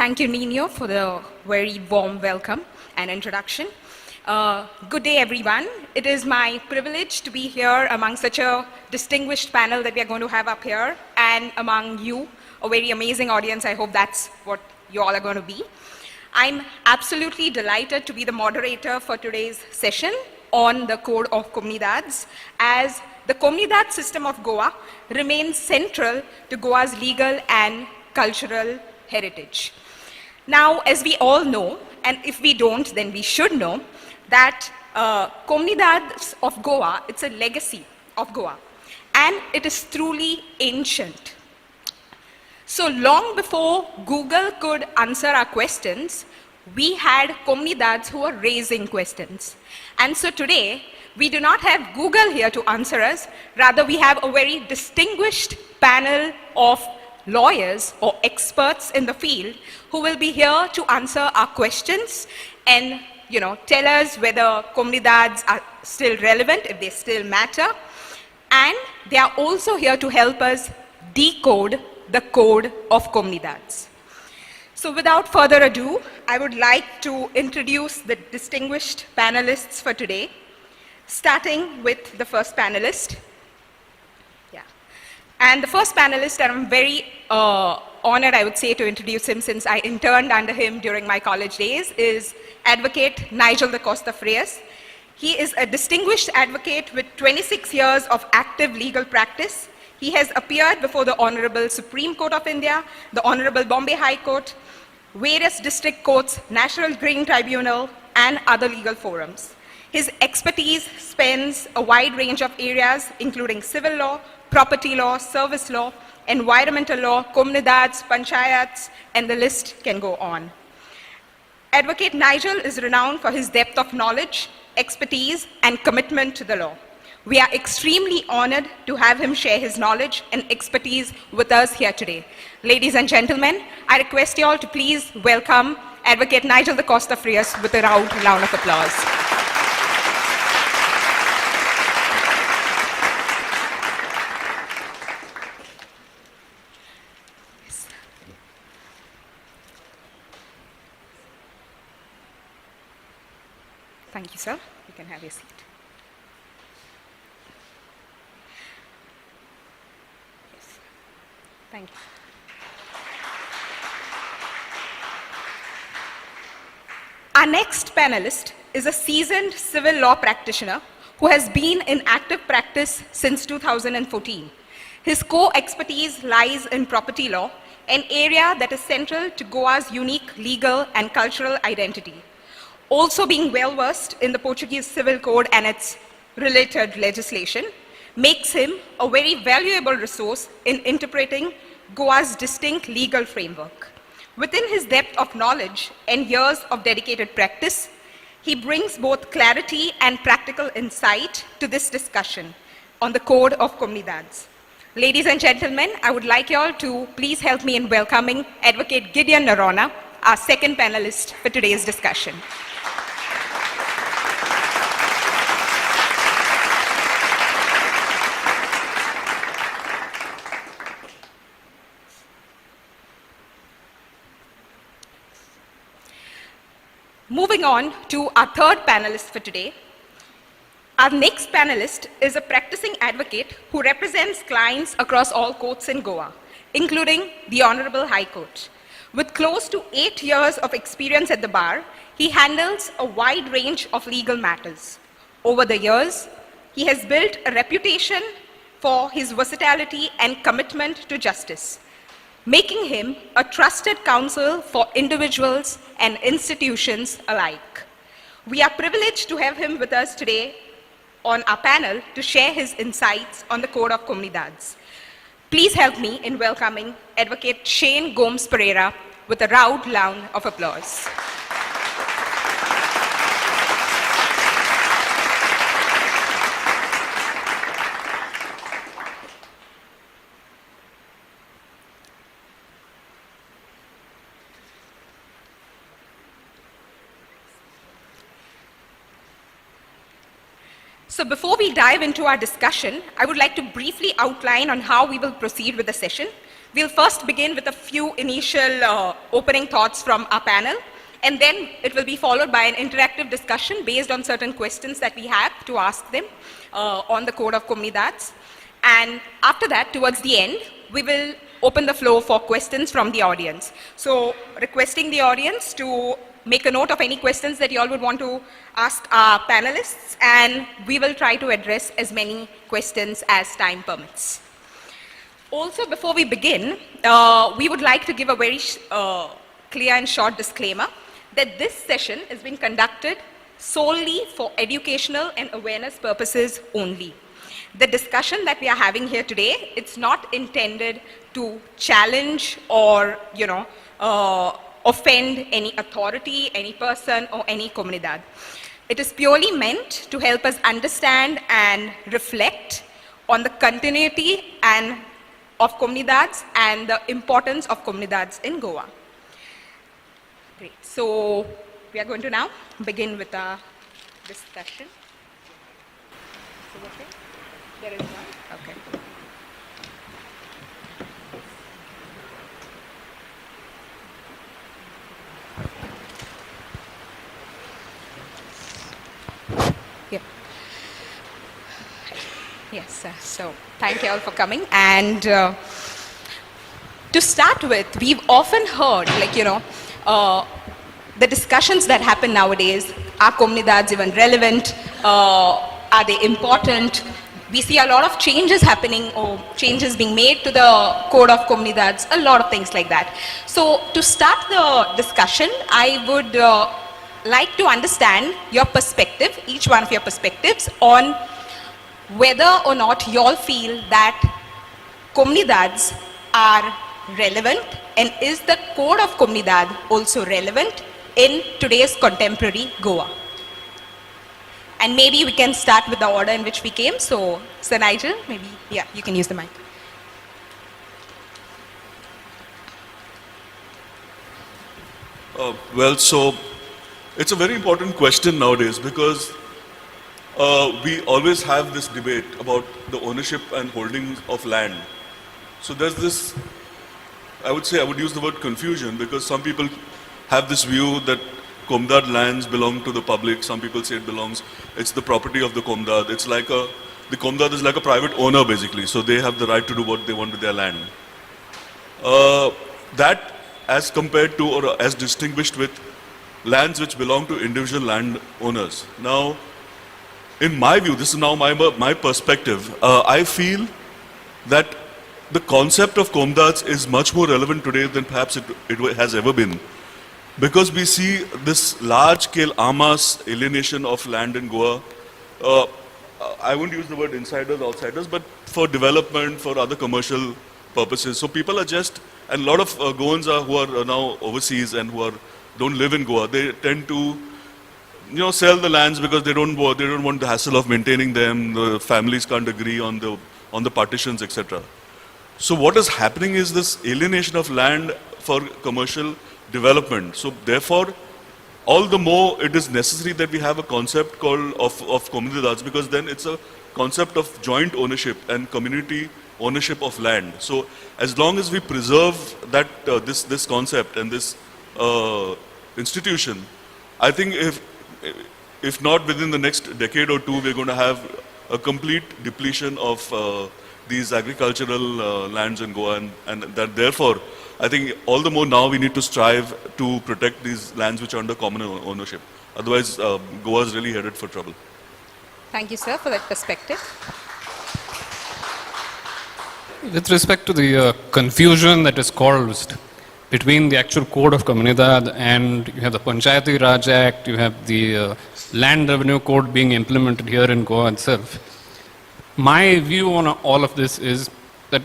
Thank you, Nino, for the very warm welcome and introduction. Good day, everyone. It is my privilege to be here among such a distinguished panel that we are going to have up here, and among you, a very amazing audience. I hope that's what you all are going to be. I'm absolutely delighted to be the moderator for today's session on the Code of Comunidades, as the Comunidad system of Goa remains central to Goa's legal and cultural heritage. Now, as we all know, and if we don't, then we should know, that Comunidades of Goa, it's a legacy of Goa, and it is truly ancient. So long before Google could answer our questions, we had comunidades who were raising questions. And so today, we do not have Google here to answer us, rather we have a very distinguished panel of lawyers or experts in the field who will be here to answer our questions and tell us whether comunidades are still relevant, if they still matter. And they are also here to help us decode the Code of Comunidades. So without further ado, I would like to introduce the distinguished panelists for today, starting with the first panelist. And the first panelist, and I'm very honored, I would say, to introduce him since I interned under him during my college days, is Advocate Nigel da Costa Frias. He is a distinguished advocate with 26 years of active legal practice. He has appeared before the Honorable Supreme Court of India, the Honorable Bombay High Court, various district courts, National Green Tribunal, and other legal forums. His expertise spans a wide range of areas, including civil law, property law, service law, environmental law, comunidades, panchayats, and the list can go on. Advocate Nigel is renowned for his depth of knowledge, expertise, and commitment to the law. We are extremely honored to have him share his knowledge and expertise with us here today. Ladies and gentlemen, I request you all to please welcome Advocate Nigel da Costa Frias with a round of applause. Thank you, sir. You can have your seat. Yes. Thank you. Our next panelist is a seasoned civil law practitioner who has been in active practice since 2014. His core expertise lies in property law, an area that is central to Goa's unique legal and cultural identity. Also being well-versed in the Portuguese Civil Code and its related legislation makes him a very valuable resource in interpreting Goa's distinct legal framework. Within his depth of knowledge and years of dedicated practice, he brings both clarity and practical insight to this discussion on the Code of Comunidades. Ladies and gentlemen, I would like you all to please help me in welcoming Advocate Gideon Narona, our second panelist for today's discussion. Moving on to our third panelist for today. Our next panelist is a practicing advocate who represents clients across all courts in Goa, including the Honorable High Court. With close to 8 years of experience at the bar, he handles a wide range of legal matters. Over the years, he has built a reputation for his versatility and commitment to justice, making him a trusted counsel for individuals and institutions alike. We are privileged to have him with us today on our panel to share his insights on the Code of Comunidades. Please help me in welcoming Advocate Shane Gomes Pereira with a round of applause. So before we dive into our discussion, I would like to briefly outline on how we will proceed with the session. We'll first begin with a few initial opening thoughts from our panel, and then it will be followed by an interactive discussion based on certain questions that we have to ask them on the Code of Comunidades. And after that, towards the end, we will open the floor for questions from the audience. So requesting the audience to make a note of any questions that you all would want to ask our panelists, and we will try to address as many questions as time permits. Also, before we begin, we would like to give a very clear and short disclaimer that this session is being conducted solely for educational and awareness purposes only. The discussion that we are having here today, it's not intended to challenge or, offend any authority, any person, or any comunidad. It is purely meant to help us understand and reflect on the continuity and of comunidades and the importance of comunidades in Goa. Great. So we are going to now begin with our discussion. There is one. Okay. Yeah. Yes. So thank you all for coming. And to start with, we've often heard, the discussions that happen nowadays. Are comunidades even relevant? Are they important? We see a lot of changes happening or changes being made to the Code of Comunidades, a lot of things like that. So to start the discussion, I would like to understand your perspective, each one of your perspectives, on whether or not you all feel that comunidades are relevant, and is the Code of Comunidad also relevant in today's contemporary Goa? And maybe we can start with the order in which we came. So, Sir Nigel, maybe, yeah, you can use the mic. So it's a very important question nowadays because we always have this debate about the ownership and holding of land. So there's this, I would use the word confusion, because some people have this view that Comunidad lands belong to the public. Some people say it's the property of the Comunidad. It's like the Comunidad is like a private owner basically, so they have the right to do what they want with their land. That as compared to or as distinguished with lands which belong to individual land owners. Now, in my view, this is now my perspective, I feel that the concept of Comunidades is much more relevant today than perhaps it has ever been. Because we see this large-scale en masse alienation of land in Goa. I won't use the word insiders, outsiders, but for development, for other commercial purposes. So people are just, and a lot of Goans who are now overseas and who don't live in Goa, they tend to, sell the lands because they don't want the hassle of maintaining them. The families can't agree on the partitions, etc. So what is happening is this alienation of land for commercial development. So therefore, all the more it is necessary that we have a concept called of comunidades, because then it's a concept of joint ownership and community ownership of land. So as long as we preserve that this concept and this institution, I think if not within the next decade or two, we're going to have a complete depletion of these agricultural lands in Goa, and that therefore I think all the more now we need to strive to protect these lands which are under common ownership. Otherwise, Goa is really headed for trouble. Thank you, sir, for that perspective. With respect to the confusion that is caused between the actual Code of Comunidad and you have the Panchayati Raj Act, you have the Land Revenue Code being implemented here in Goa itself. My view on all of this is that,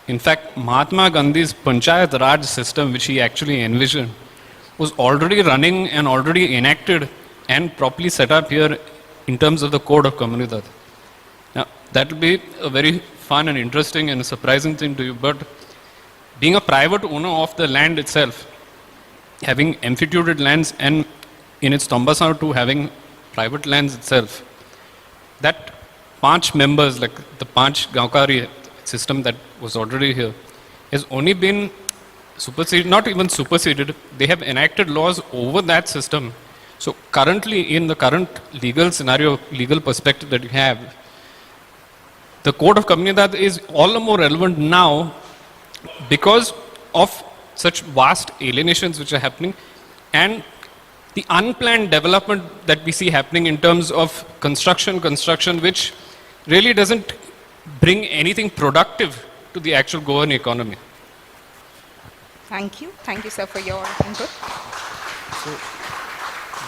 in fact, Mahatma Gandhi's Panchayat Raj system, which he actually envisioned, was already running and already enacted and properly set up here in terms of the Code of Comunidad. Now, that will be a very fun and interesting and surprising thing to you, but being a private owner of the land itself, having amphitheated lands and in its Tombasau to having private lands itself, that 5 members, like the 5 Gaukari system that was already here, has only been superseded, not even superseded, they have enacted laws over that system. So currently, in the current legal scenario, legal perspective that you have, the Code of Comunidad is all the more relevant now because of such vast alienations which are happening and the unplanned development that we see happening in terms of construction which really doesn't bring anything productive to the actual Goan economy. Thank you. Thank you, sir, for your input. So,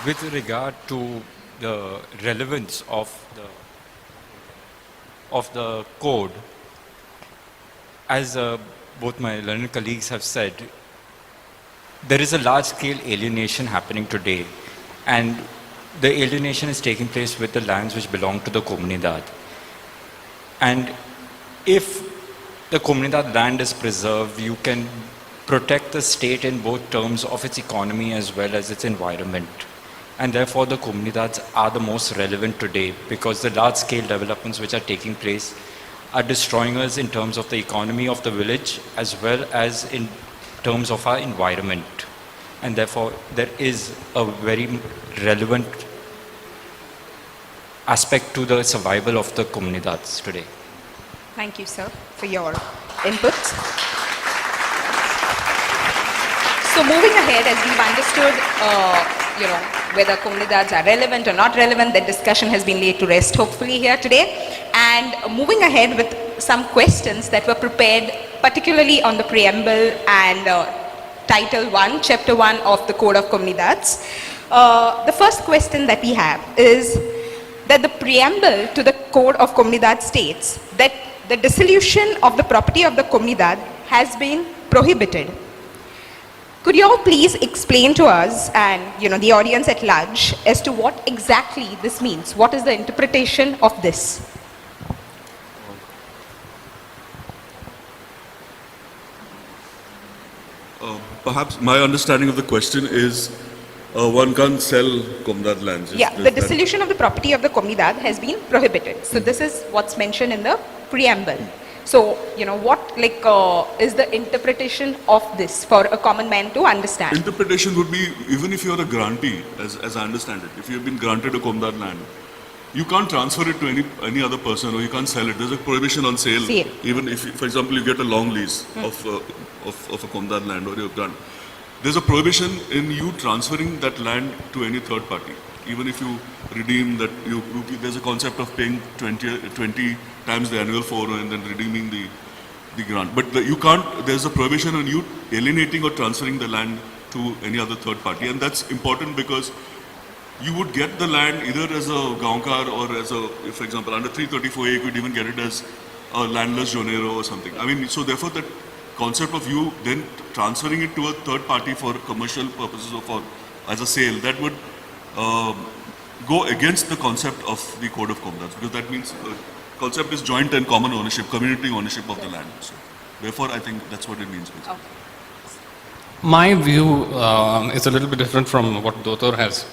with regard to the relevance of the code, as both my learned colleagues have said, there is a large-scale alienation happening today, and the alienation is taking place with the lands which belong to the comunidad. And if the comunidad land is preserved, you can protect the state in both terms of its economy as well as its environment. And therefore, the comunidades are the most relevant today because the large-scale developments which are taking place are destroying us in terms of the economy of the village as well as in terms of our environment. And therefore, there is a very relevant aspect to the survival of the comunidades today. Thank you, sir, for your input. So moving ahead, as we've understood, whether comunidades are relevant or not relevant, that discussion has been laid to rest, hopefully, here today. And moving ahead with some questions that were prepared, particularly on the preamble and Title 1, Chapter 1 of the Code of Comunidades. The first question that we have is that the preamble to the Code of Comunidades states that the dissolution of the property of the comunidad has been prohibited. Could you all please explain to us and the audience at large as to what exactly this means? What is the interpretation of this? Perhaps my understanding of the question is one can't sell Comunidad lands. Yeah, the dissolution of the property of the comunidad has been prohibited. So this is what's mentioned in the preamble. So, what is the interpretation of this for a common man to understand? Interpretation would be, even if you're a grantee, as I understand it, if you've been granted a Comunidad land, you can't transfer it to any other person or you can't sell it. There's a prohibition on sale. Even if, for example, you get a long lease of a Comunidad land or your grant. There's a prohibition in you transferring that land to any third party. Even if you redeem that, there's a concept of paying 20 times the annual fee and then redeeming the grant. But you can't, there's a prohibition on you alienating or transferring the land to any other third party. And that's important because you would get the land either as a gaunkar or as a, for example, under 334A, you could even get it as a landless jonero or something. I mean, so therefore that concept of you then transferring it to a third party for commercial purposes or for as a sale, that would go against the concept of the Code of Comunidades, because that means the concept is joint and common ownership, community ownership of the land. So therefore, I think that's what it means. Basically. Okay. My view is a little bit different from what Dotor has.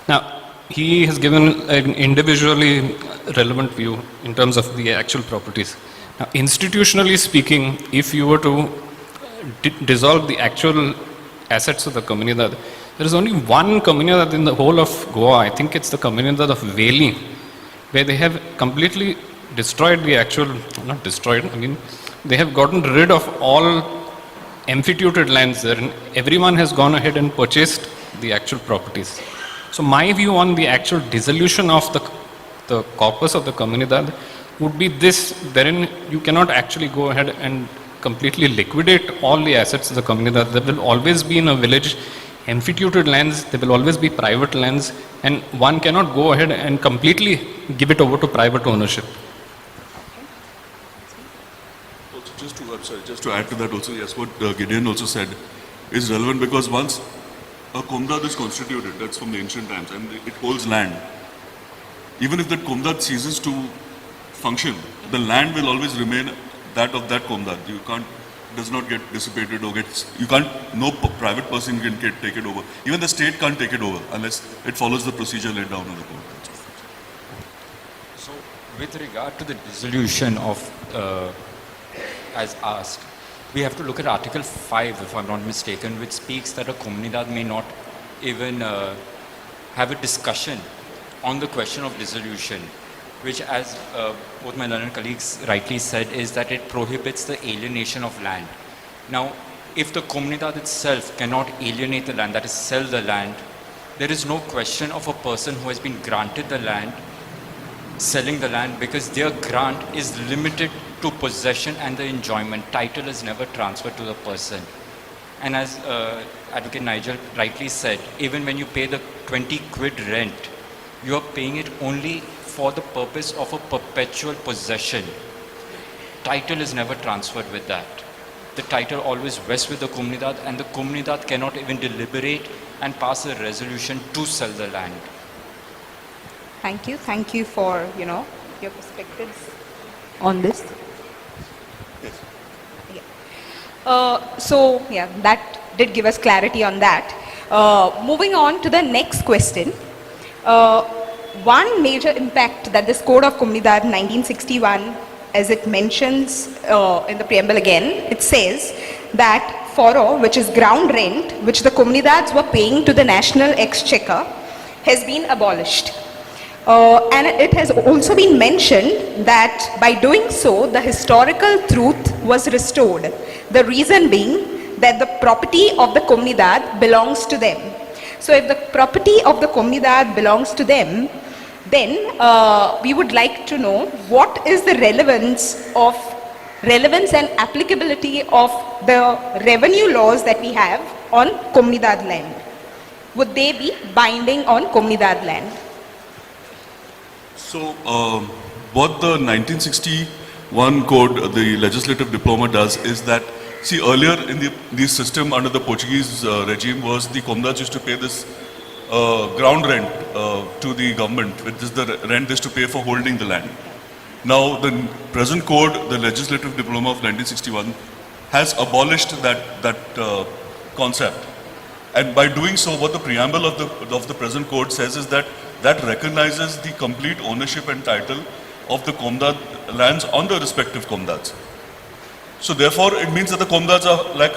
Now, he has given an individually relevant view in terms of the actual properties. Now, institutionally speaking, if you were to dissolve the actual assets of the comunidad, there is only one comunidad in the whole of Goa. I think it's the comunidad of Veli, where they have completely destroyed the actual, not destroyed, I mean, they have gotten rid of all amphitheatered lands there, and everyone has gone ahead and purchased the actual properties. So my view on the actual dissolution of the corpus of the comunidad would be this, wherein you cannot actually go ahead and completely liquidate all the assets of the comunidad. There will always be in a village amphitheatered lands, there will always be private lands, and one cannot go ahead and completely give it over to private ownership. Just to add to that also, yes, what Gideon also said is relevant because once a Comunidad is constituted, that's from the ancient times, and it holds land. Even if that Comunidad ceases to function, the land will always remain that of that Comunidad. You can't, does not get dissipated or no private person can take it over. Even the state can't take it over unless it follows the procedure laid down in the code. So, with regard to the dissolution of, as asked, we have to look at Article 5, if I'm not mistaken, which speaks that a comunidad may not even have a discussion on the question of dissolution, which, as both my learned colleagues rightly said, is that it prohibits the alienation of land. Now, if the comunidad itself cannot alienate the land, that is, sell the land, there is no question of a person who has been granted the land selling the land, because their grant is limited to possession and the enjoyment. Title is never transferred to the person. And as Advocate Nigel rightly said, even when you pay the 20 quid rent, you are paying it only for the purpose of a perpetual possession. Title is never transferred with that. The title always rests with the comunidad, and the comunidad cannot even deliberate and pass a resolution to sell the land. Thank you for, your perspectives on this. Yeah. That did give us clarity on that. Moving on to the next question. One major impact that this Code of Comunidad 1961, as it mentions in the preamble again, it says that foro, which is ground rent, which the comunidades were paying to the national exchequer, has been abolished. And it has also been mentioned that by doing so, the historical truth was restored. The reason being that the property of the comunidad belongs to them. So if the property of the comunidad belongs to them, then we would like to know what is the relevance and applicability of the revenue laws that we have on comunidad land. Would they be binding on comunidad land? So, what the 1961 code, the legislative diploma does is that, see, earlier in the system under the Portuguese regime was the comunidades used to pay this ground rent to the government, which is the rent they used to pay for holding the land. Now, the present code, the legislative diploma of 1961, has abolished that concept. And by doing so, what the preamble of the present code says is that recognizes the complete ownership and title of the comunidad lands on the respective comunidades. So therefore, it means that the comunidades are like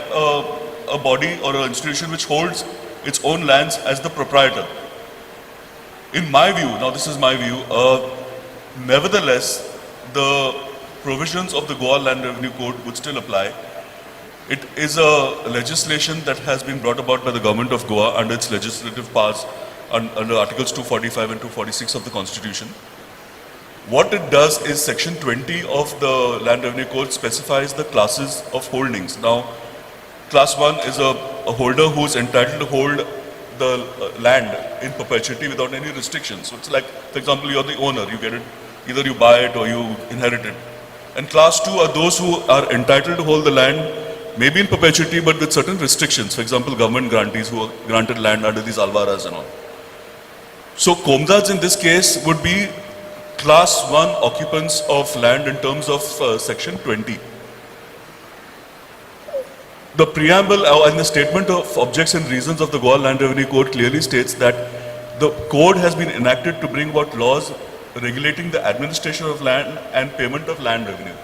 a body or an institution which holds its own lands as the proprietor. In my view, now this is my view, nevertheless, the provisions of the Goa Land Revenue Code would still apply. It is a legislation that has been brought about by the government of Goa under its legislative powers under Articles 245 and 246 of the Constitution. What it does is Section 20 of the Land Revenue Code specifies the classes of holdings. Now, Class 1 is a holder who is entitled to hold the land in perpetuity without any restrictions. So it's like, for example, you're the owner, you get it, either you buy it or you inherit it. And Class 2 are those who are entitled to hold the land maybe in perpetuity but with certain restrictions. For example, government grantees who are granted land under these alvaras and all. So comunidades in this case would be Class 1 occupants of land in terms of Section 20. The preamble and the statement of objects and reasons of the Goa Land Revenue Code clearly states that the code has been enacted to bring about laws regulating the administration of land and payment of land revenue.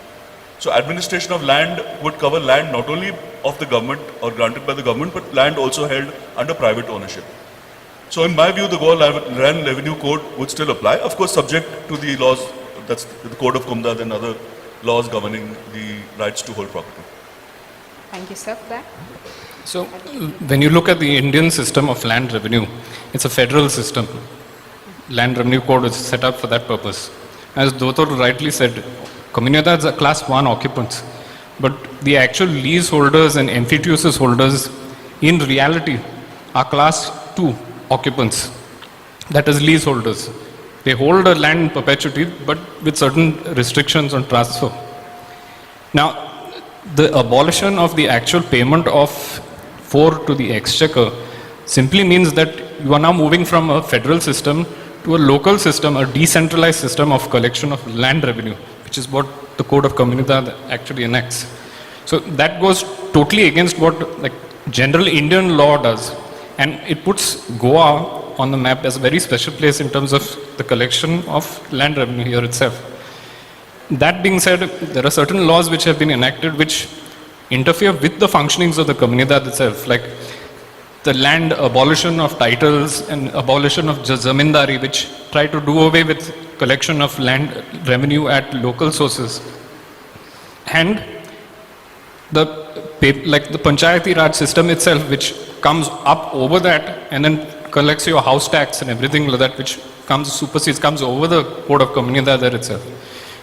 So administration of land would cover land not only of the government or granted by the government, but land also held under private ownership. So in my view, the Goa Land Revenue Code would still apply, of course subject to the laws, that's the Code of Comunidad and other laws governing the rights to hold property. Thank you, sir, for that. So, when you look at the Indian system of land revenue, it's a federal system. Land Revenue Code is set up for that purpose. As Dr. rightly said, comunidades are Class 1 occupants, but the actual leaseholders and emphyteosis holders in reality are Class 2 occupants, that is leaseholders. They hold a land in perpetuity, but with certain restrictions on transfer. Now, the abolition of the actual payment of fore to the exchequer simply means that you are now moving from a federal system to a local system, a decentralized system of collection of land revenue, which is what the Code of Comunidad actually enacts. So that goes totally against what like general Indian law does, and it puts Goa on the map as a very special place in terms of the collection of land revenue here itself. That being said, there are certain laws which have been enacted which interfere with the functionings of the comunidad itself, like the land abolition of titles and abolition of zamindari, which try to do away with collection of land revenue at local sources, and the like the panchayati raj system itself, which comes up over that and then collects your house tax and everything like that, which supersedes, comes over the code of comunidad itself.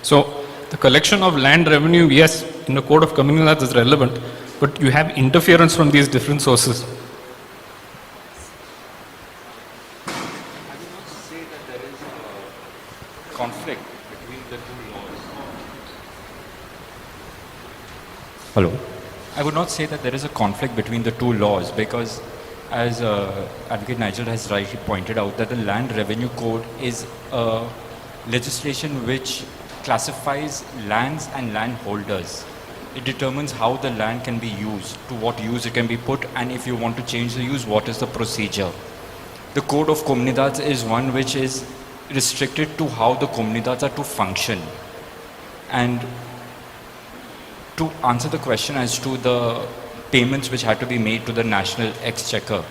So the collection of land revenue, yes, in the code of comunidad is relevant, but you have interference from these different sources. Conflict between the two laws. Hello. I would not say that there is a conflict between the two laws because, as Advocate Nigel has rightly pointed out, that the Land Revenue Code is a legislation which classifies lands and landholders. It determines how the land can be used, to what use it can be put, and if you want to change the use, what is the procedure. The Code of Comunidades is one which is restricted to how the comunidades are to function. And to answer the question as to the payments which had to be made to the national exchequer.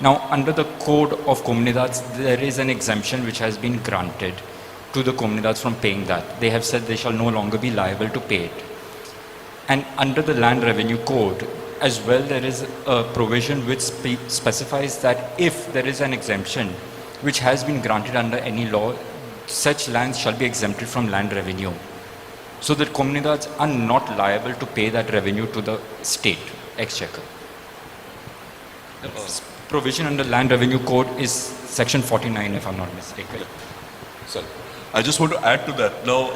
Now, under the Code of Comunidades, there is an exemption which has been granted to the comunidades from paying that. They have said they shall no longer be liable to pay it. And under the Land Revenue Code, as well, there is a provision which specifies that if there is an exemption which has been granted under any law, such lands shall be exempted from land revenue. So that comunidades are not liable to pay that revenue to the state exchequer. The provision under Land Revenue Code is section 49, if I'm not mistaken. Sorry. I just want to add to that. Now,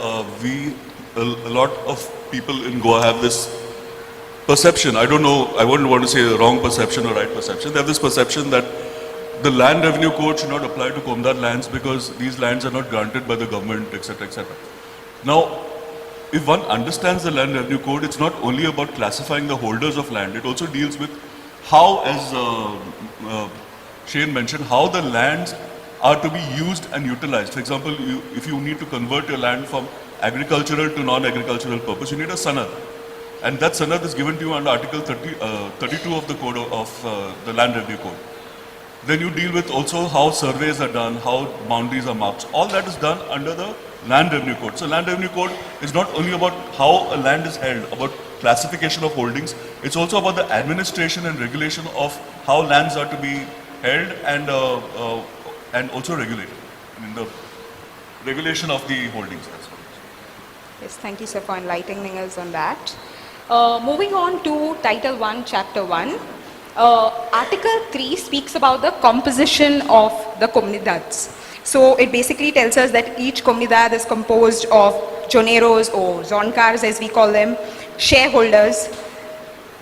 a lot of people in Goa have this perception. I don't know, I wouldn't want to say wrong perception or right perception. They have this perception that the Land Revenue Code should not apply to Comunidad lands because these lands are not granted by the government, etc., etc. Now, if one understands the Land Revenue Code, it's not only about classifying the holders of land, it also deals with how, as Shane mentioned, how the lands are to be used and utilized. For example, if you need to convert your land from agricultural to non-agricultural purpose, you need a sanad. And that sanad is given to you under Article 32 of the Code of the Land Revenue Code. Then you deal with also how surveys are done, how boundaries are marked. All that is done under the Land Revenue Code. So Land Revenue Code is not only about how a land is held, about classification of holdings, it's also about the administration and regulation of how lands are to be held and also regulated. I mean, the regulation of the holdings. Yes, thank you, sir, for enlightening us on that. Moving on to Title 1, Chapter 1. Article 3 speaks about the composition of the comunidades. So it basically tells us that each comunidad is composed of joneros or zoncars, as we call them, shareholders.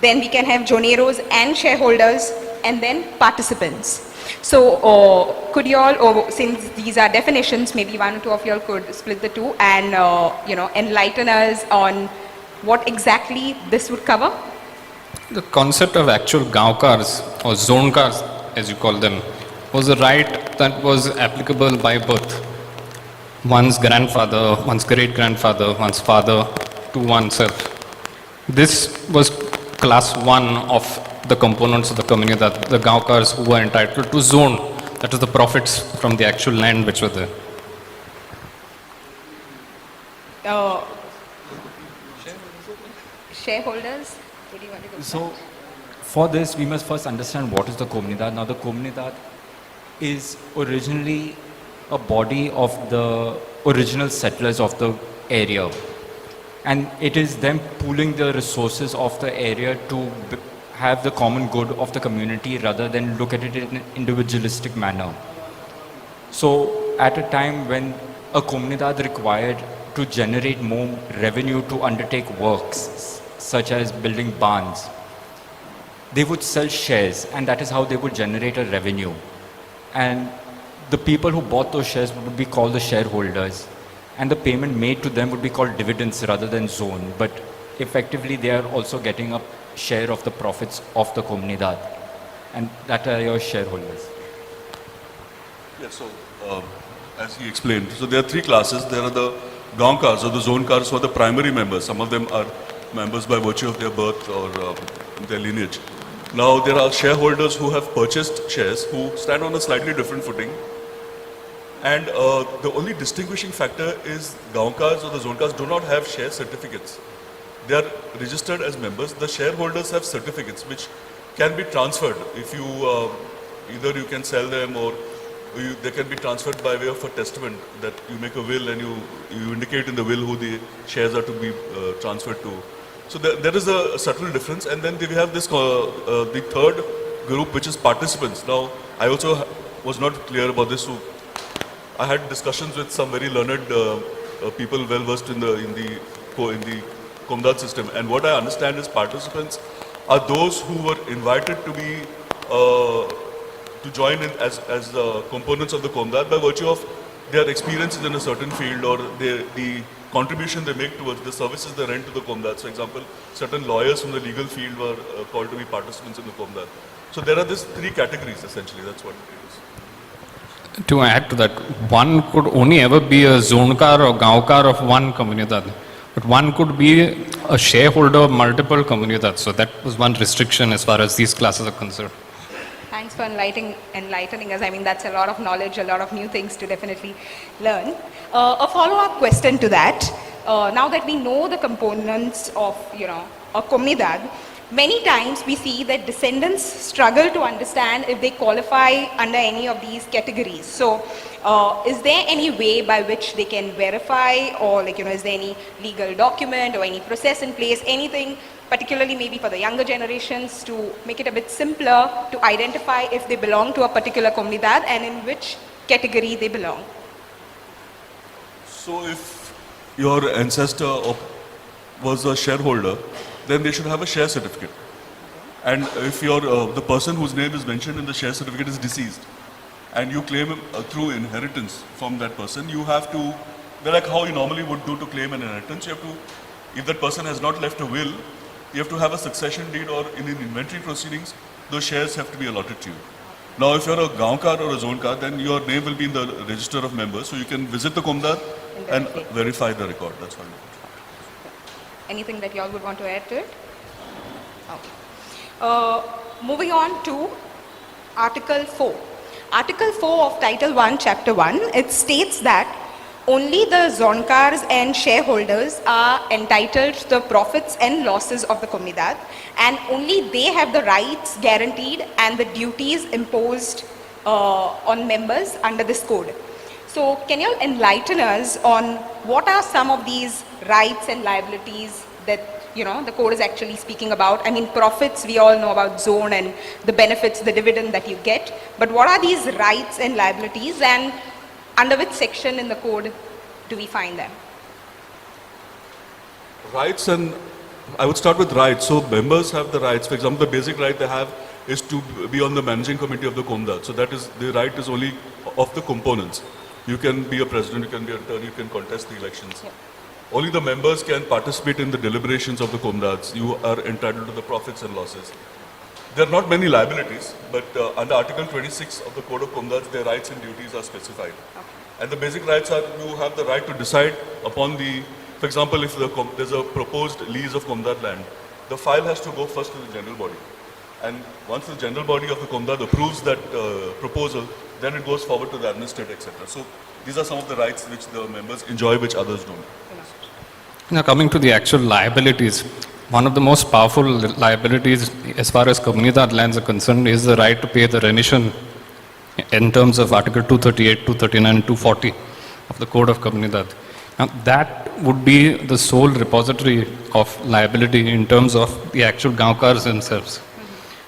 Then we can have joneros and shareholders, and then participants. So could you all, since these are definitions, maybe one or two of you all could split the two and enlighten us on what exactly this would cover? The concept of actual gaonkars or zonkars, as you call them, was a right that was applicable by birth. One's grandfather, one's great-grandfather, one's father to oneself. This was class 1 of the components of the comunidad, the gaonkars who were entitled to zone, that is the profits from the actual land which were there. Shareholders? What do you want to go? So, for this, we must first understand what is the comunidad. Now, the comunidad is originally a body of the original settlers of the area. And it is them pooling the resources of the area to have the common good of the community rather than look at it in an individualistic manner. So, at a time when a comunidad required to generate more revenue to undertake works, such as building barns, they would sell shares, and that is how they would generate a revenue. And the people who bought those shares would be called the shareholders, and the payment made to them would be called dividends rather than zone. But effectively, they are also getting a share of the profits of the comunidad, and that are your shareholders. Yeah, so as he explained, so there are three classes. There are the gaonkars or the zonkars who are the primary members. Some of them are members by virtue of their birth or their lineage. Now, there are shareholders who have purchased shares who stand on a slightly different footing. And the only distinguishing factor is Gaonkars or the Zonkars do not have share certificates. They are registered as members. The shareholders have certificates which can be transferred. If you, either you can sell them or they can be transferred by way of a testament, that you make a will and you indicate in the will who the shares are to be transferred to. So there is a subtle difference. And then we have this, the third group, which is participants. Now, I also was not clear about this. So I had discussions with some very learned people well versed in the Komdat system. And what I understand is participants are those who were invited to be to join in as components of the Komdat by virtue of their experiences in a certain field or the contribution they make towards the services they render to the Komdat. For example, certain lawyers from the legal field were called to be participants in the Komdat. So there are these three categories essentially, that's what it is. To add to that, one could only ever be a Zonkar or Gaonkar of one Comunidad, but one could be a shareholder of multiple Comunidades. So that was one restriction as far as these classes are concerned. Thanks for enlightening us. I mean, that's a lot of knowledge, a lot of new things to definitely learn. A follow-up question to that. Now that we know the components of, a Comunidad, many times we see that descendants struggle to understand if they qualify under any of these categories. So, is there any way by which they can verify, or is there any legal document or any process in place, anything particularly maybe for the younger generations to make it a bit simpler to identify if they belong to a particular comunidad and in which category they belong? So if your ancestor was a shareholder, then they should have a share certificate. And if the person whose name is mentioned in the share certificate is deceased, and you claim through inheritance from that person, you have to, like how you normally would do to claim an inheritance, you have to, if that person has not left a will, you have to have a succession deed, or in inventory proceedings, those shares have to be allotted to you. Now, if you're a Gaonkar or a Zonkar, then your name will be in the register of members, so you can visit the Komdat and verify the record. That's all. Anything that you all would want to add to it? Okay. Moving on to Article 4. Article 4 of Title 1, Chapter 1, it states that only the Zonkars and shareholders are entitled to the profits and losses of the Comunidad, and only they have the rights guaranteed and the duties imposed on members under this code. So can you enlighten us on what are some of these rights and liabilities that the code is actually speaking about? I mean, profits, we all know about zone and the benefits, the dividend that you get, but what are these rights and liabilities, and under which section in the code do we find them? Rights, and I would start with rights. So members have the rights. For example, the basic right they have is to be on the managing committee of the Komdat. So that is, the right is only of the components. You can be a president, you can be an attorney, you can contest the elections. Yeah. Only the members can participate in the deliberations of the Komdats. You are entitled to the profits and losses. There are not many liabilities, but under Article 26 of the Code of Komdats, their rights and duties are specified. Okay. And the basic rights are, you have the right to decide upon the, for example, if there's a proposed lease of Komdat land, the file has to go first to the general body. And once the general body of the Komdat approves that proposal, then it goes forward to the administrator, etc. So these are some of the rights which the members enjoy, which others don't. Now coming to the actual liabilities, one of the most powerful liabilities as far as Comunidad lands are concerned is the right to pay the remission in terms of Article 238, 239 and 240 of the Code of Comunidad. Now that would be the sole repository of liability in terms of the actual Gaonkars themselves.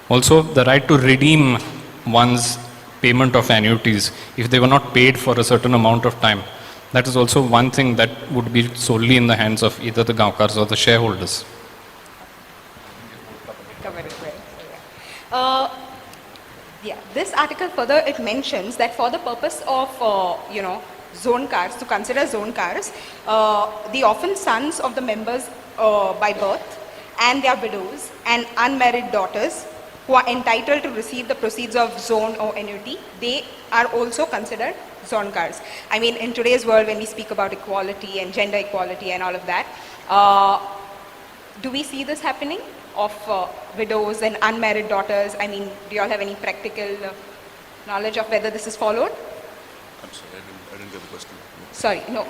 Also the right to redeem one's payment of annuities if they were not paid for a certain amount of time. That is also one thing that would be solely in the hands of either the Gaonkars or the shareholders. This article further, it mentions that for the purpose of, Zonkars, to consider Zonkars, the orphan sons of the members by birth and their widows and unmarried daughters who are entitled to receive the proceeds of zone or annuity, they are also considered Zonkars. I mean, in today's world, when we speak about equality and gender equality and all of that, Do we see this happening of widows and unmarried daughters? I mean, do you all have any practical knowledge of whether this is followed? I'm sorry, I didn't get the question. Sorry, no.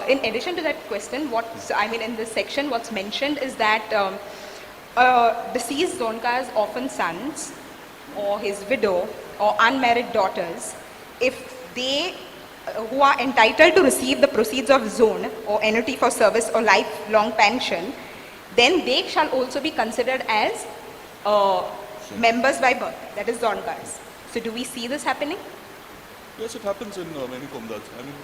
In addition to that question, in this section, what's mentioned is that deceased zonkar's orphan sons or his widow or unmarried daughters, if they who are entitled to receive the proceeds of zone or annuity for service or lifelong pension, then they shall also be considered as members by birth, that is zonkars. So do we see this happening? Yes, it happens in many Komdats. I mean,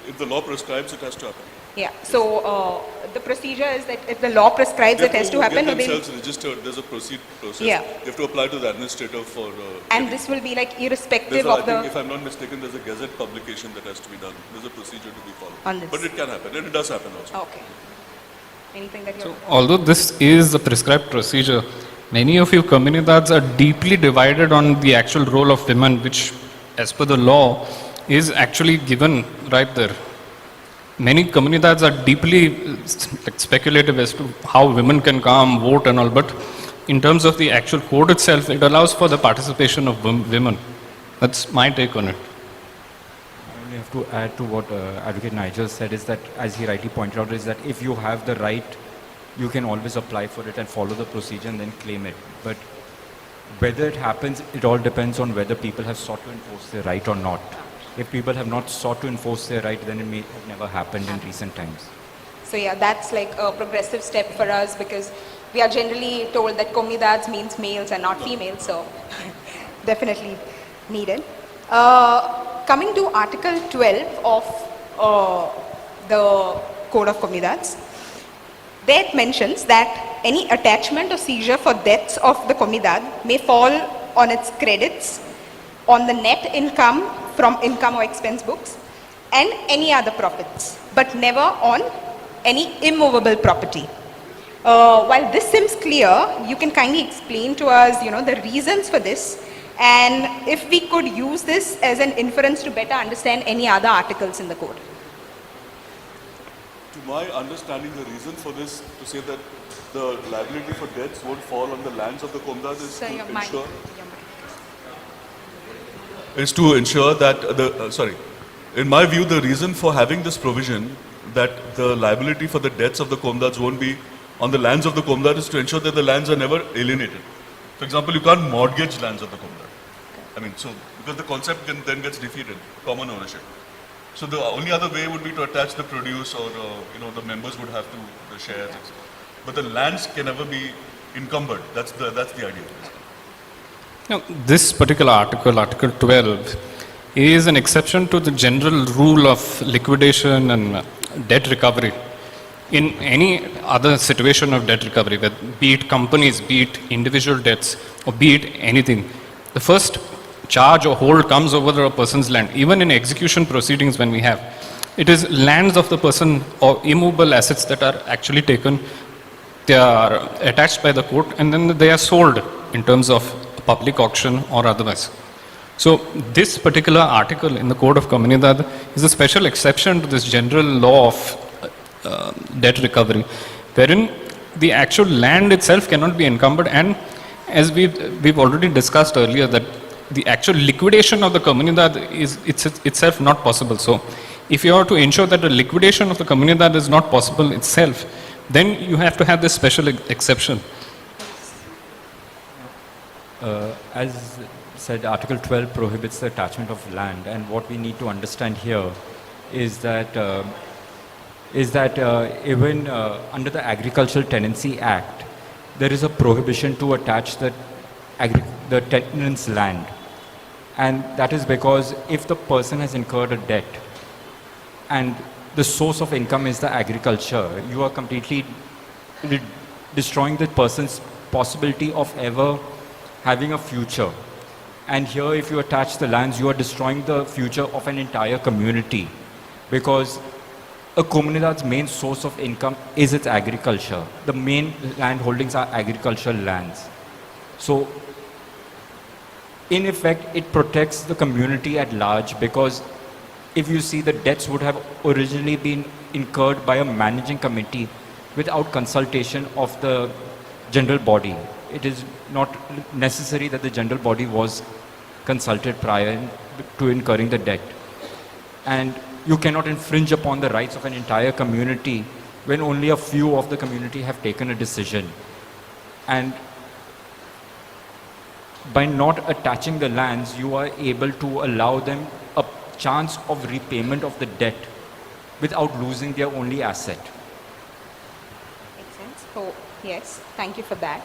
if the law prescribes, it has to happen. Yeah, so the procedure is that if the law prescribes it has to happen, Get themselves registered. There's a process. Yeah. You have to apply to the administrator for. And this will be like irrespective I of think, the. if I'm not mistaken, there's a gazette publication that has to be done. There's a procedure to be followed. On this. But it can happen, and it does happen also. Okay. Anything that you. So, although this is the prescribed procedure, many of you comunidades are deeply divided on the actual role of women, which, as per the law, is actually given right there. Many comunidades are deeply speculative as to how women can come, vote and all, but in terms of the actual code itself, it allows for the participation of women. That's my take on it. I only have to add to what Advocate Nigel said is that, as he rightly pointed out, is that if you have the right, you can always apply for it and follow the procedure and then claim it. But whether it happens, it all depends on whether people have sought to enforce their right or not. If people have not sought to enforce their right, then it may have never happened in recent times. So yeah, that's like a progressive step for us because we are generally told that comunidades means males and not females, so definitely needed. Coming to Article 12 of the Code of Comunidades, there it mentions that any attachment or seizure for debts of the comunidad may fall on its credits, on the net income from income or expense books, and any other profits, but never on any immovable property. While this seems clear, you can kindly explain to us, the reasons for this, and if we could use this as an inference to better understand any other articles in the code. To my understanding, the reason for this, to say that the liability for debts won't fall on the lands of the Komdas is to ensure that in my view, the reason for having this provision that the liability for the debts of the Komdads won't be on the lands of the Komdad is to ensure that the lands are never alienated. For example, you can't mortgage lands of the Komdad. I mean, so because the concept then gets defeated, common ownership. So the only other way would be to attach the produce, or the members would have to the shares, etc. But the lands can never be encumbered. That's the idea. Now, this particular article, Article 12, is an exception to the general rule of liquidation and debt recovery. In any other situation of debt recovery, be it companies, be it individual debts, or be it anything, the first charge or hold comes over a person's land. Even in execution proceedings when we have, it is lands of the person or immovable assets that are actually taken, they are attached by the court, and then they are sold in terms of public auction or otherwise. So this particular article in the Code of Comunidad is a special exception to this general law of debt recovery, wherein the actual land itself cannot be encumbered, and as we've already discussed earlier, that the actual liquidation of the comunidad is itself not possible. So if you are to ensure that the liquidation of the comunidad is not possible itself, then you have to have this special exception. As said, Article 12 prohibits the attachment of land, and what we need to understand here is that even under the Agricultural Tenancy Act, there is a prohibition to attach the tenant's land, and that is because if the person has incurred a debt and the source of income is the agriculture, you are completely destroying the person's possibility of ever having a future. And here, if you attach the lands, you are destroying the future of an entire community, because a comunidad's main source of income is its agriculture. The main land holdings are agricultural lands. So, in effect, it protects the community at large, because if you see, the debts would have originally been incurred by a managing committee without consultation of the general body. It is not necessary that the general body was consulted prior to incurring the debt. And you cannot infringe upon the rights of an entire community when only a few of the community have taken a decision. And by not attaching the lands, you are able to allow them a chance of repayment of the debt without losing their only asset. Makes sense. So, yes, thank you for that.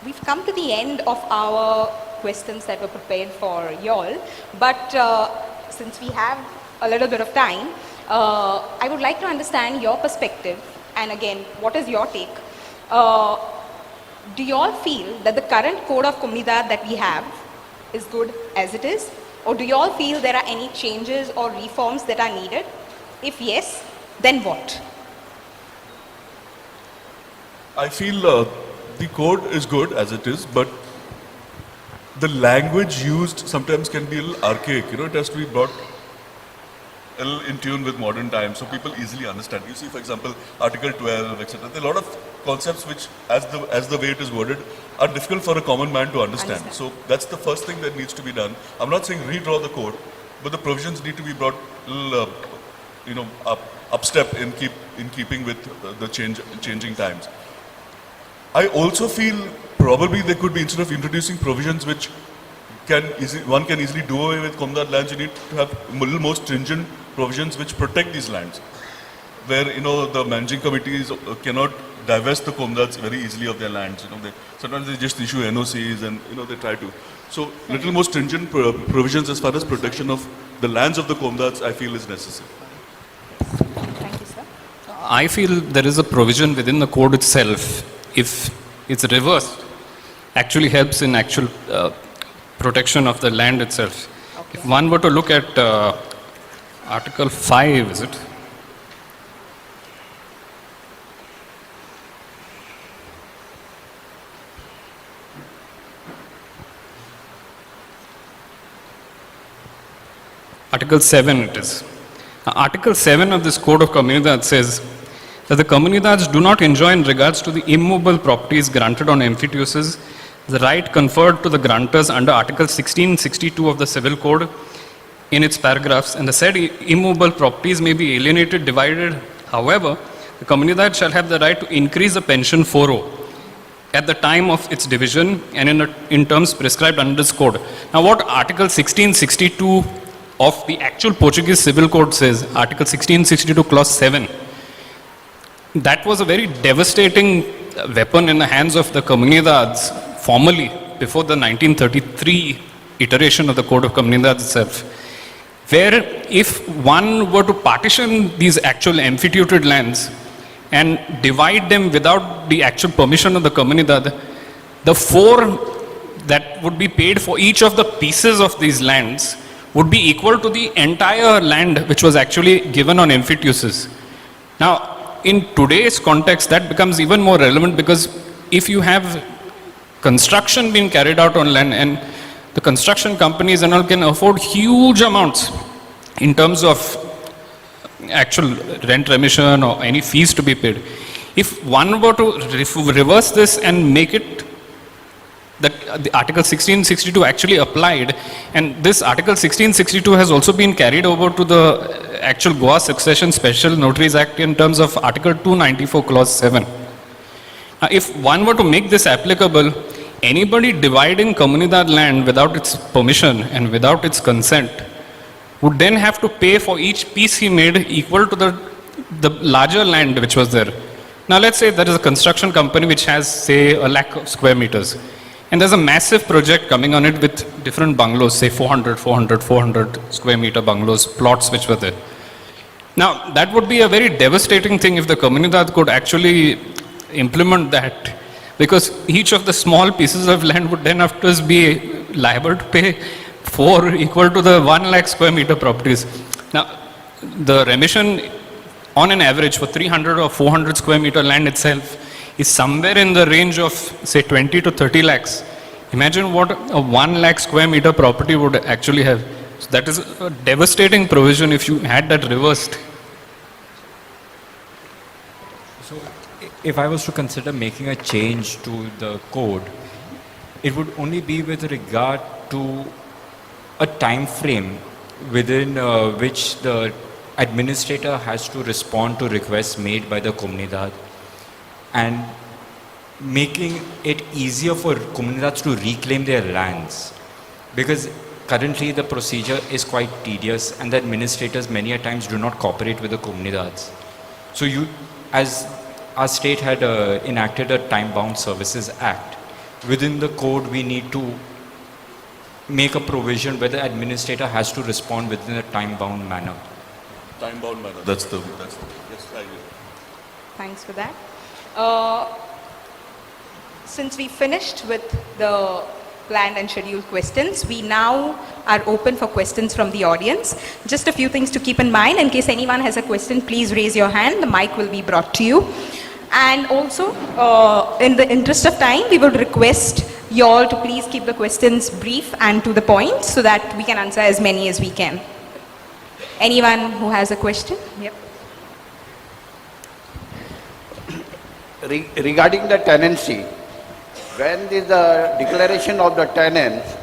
We've come to the end of our questions that were prepared for y'all, but since we have a little bit of time, I would like to understand your perspective, and again, what is your take? Do you all feel that the current code of comunidad that we have is good as it is? Or do you all feel there are any changes or reforms that are needed? If yes, then what? I feel the code is good as it is, but the language used sometimes can be a little archaic. You know, it has to be brought a little in tune with modern times so people easily understand. You see, for example, Article 12, etc. There are a lot of concepts which, as the way it is worded, are difficult for a common man to understand. So that's the first thing that needs to be done. I'm not saying redraw the code, but the provisions need to be brought a little, upstep in keeping with the changing times. I also feel probably there could be, instead of introducing provisions which one can easily do away with comunidad lands, you need to have a little more stringent provisions which protect these lands, where the managing committees cannot divest the comunidades very easily of their lands. Sometimes they just issue NOCs and they try to. So little more stringent provisions as far as protection of the lands of the comunidades I feel is necessary. Thank you, sir. I feel there is a provision within the code itself, if it's reversed, actually helps in actual protection of the land itself. Okay. If one were to look at Article 5, is it? Article 7 it is. Article 7 of this Code of Comunidades says that the Comunidades do not enjoy in regards to the immovable properties granted on emphyteuses the right conferred to the grantors under Article 1662 of the Civil Code in its paragraphs, and the said immovable properties may be alienated, divided. However, the Comunidad shall have the right to increase the pension foro at the time of its division and in terms prescribed under this code. Now, what Article 1662 of the actual Portuguese Civil Code says, Article 1662 Clause 7, that was a very devastating weapon in the hands of the Comunidades formally before the 1933 iteration of the Code of Comunidades itself, where if one were to partition these actual emphyteuted lands and divide them without the actual permission of the Comunidad, the fore that would be paid for each of the pieces of these lands would be equal to the entire land which was actually given on emphyteuses. Now, in today's context, that becomes even more relevant, because if you have construction being carried out on land, and the construction companies and all can afford huge amounts in terms of actual rent remission or any fees to be paid. If one were to reverse this and make it that the Article 1662 actually applied, and this Article 1662 has also been carried over to the actual Goa Succession Special Notaries Act in terms of Article 294 Clause 7. Now, if one were to make this applicable, anybody dividing Comunidad land without its permission and without its consent would then have to pay for each piece he made equal to the larger land which was there. Now let's say there is a construction company which has, say, 1 lakh of square meters, and there's a massive project coming on it with different bungalows, say 400 square meter bungalows, plots which were there. Now that would be a very devastating thing if the Comunidad could actually implement that, because each of the small pieces of land would then afterwards be liable to pay for equal to the 1 lakh square meter properties. Now, the remission on an average for 300 or 400 square meter land itself is somewhere in the range of, say, 20 to 30 lakhs. Imagine what a 1 lakh square meter property would actually have. So that is a devastating provision if you had that reversed. So, if I was to consider making a change to the code, it would only be with regard to a time frame within which the administrator has to respond to requests made by the comunidad, and making it easier for comunidades to reclaim their lands, because currently the procedure is quite tedious and the administrators many a times do not cooperate with the comunidades. So you, as our state had enacted a time-bound services act, within the code we need to make a provision where the administrator has to respond within a time-bound manner. Time-bound manner. That's the yes, I agree. Thanks for that. Since we finished with the planned and scheduled questions, we now are open for questions from the audience. Just a few things to keep in mind. In case anyone has a question, please raise your hand. The mic will be brought to you. And also, in the interest of time, we would request you all to please keep the questions brief and to the point so that we can answer as many as we can. Anyone who has a question? Yep. Regarding the tenancy, when is the declaration of the tenants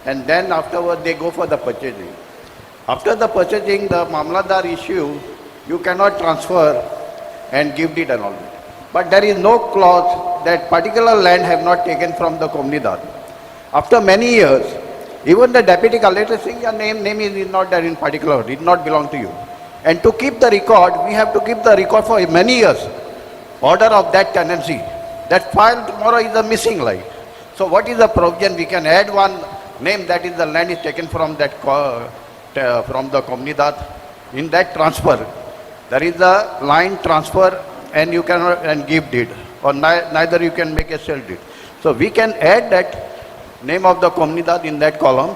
and then afterward they go for the purchasing. After the purchasing, the Mamladar issue, you cannot transfer and give deed and all that. But there is no clause that particular land have not taken from the Comunidad. After many years, even the deputy collector saying your name is not there in particular, did not belong to you. And to keep the record, we have to keep the record for many years. Order of that tenancy. That file tomorrow is a missing like. So what is the provision? We can add one name that is the land is taken from that from the Comunidad. In that transfer, there is a line transfer and you cannot and give deed, or neither you can make a sell deed. So we can add that name of the Comunidad in that column.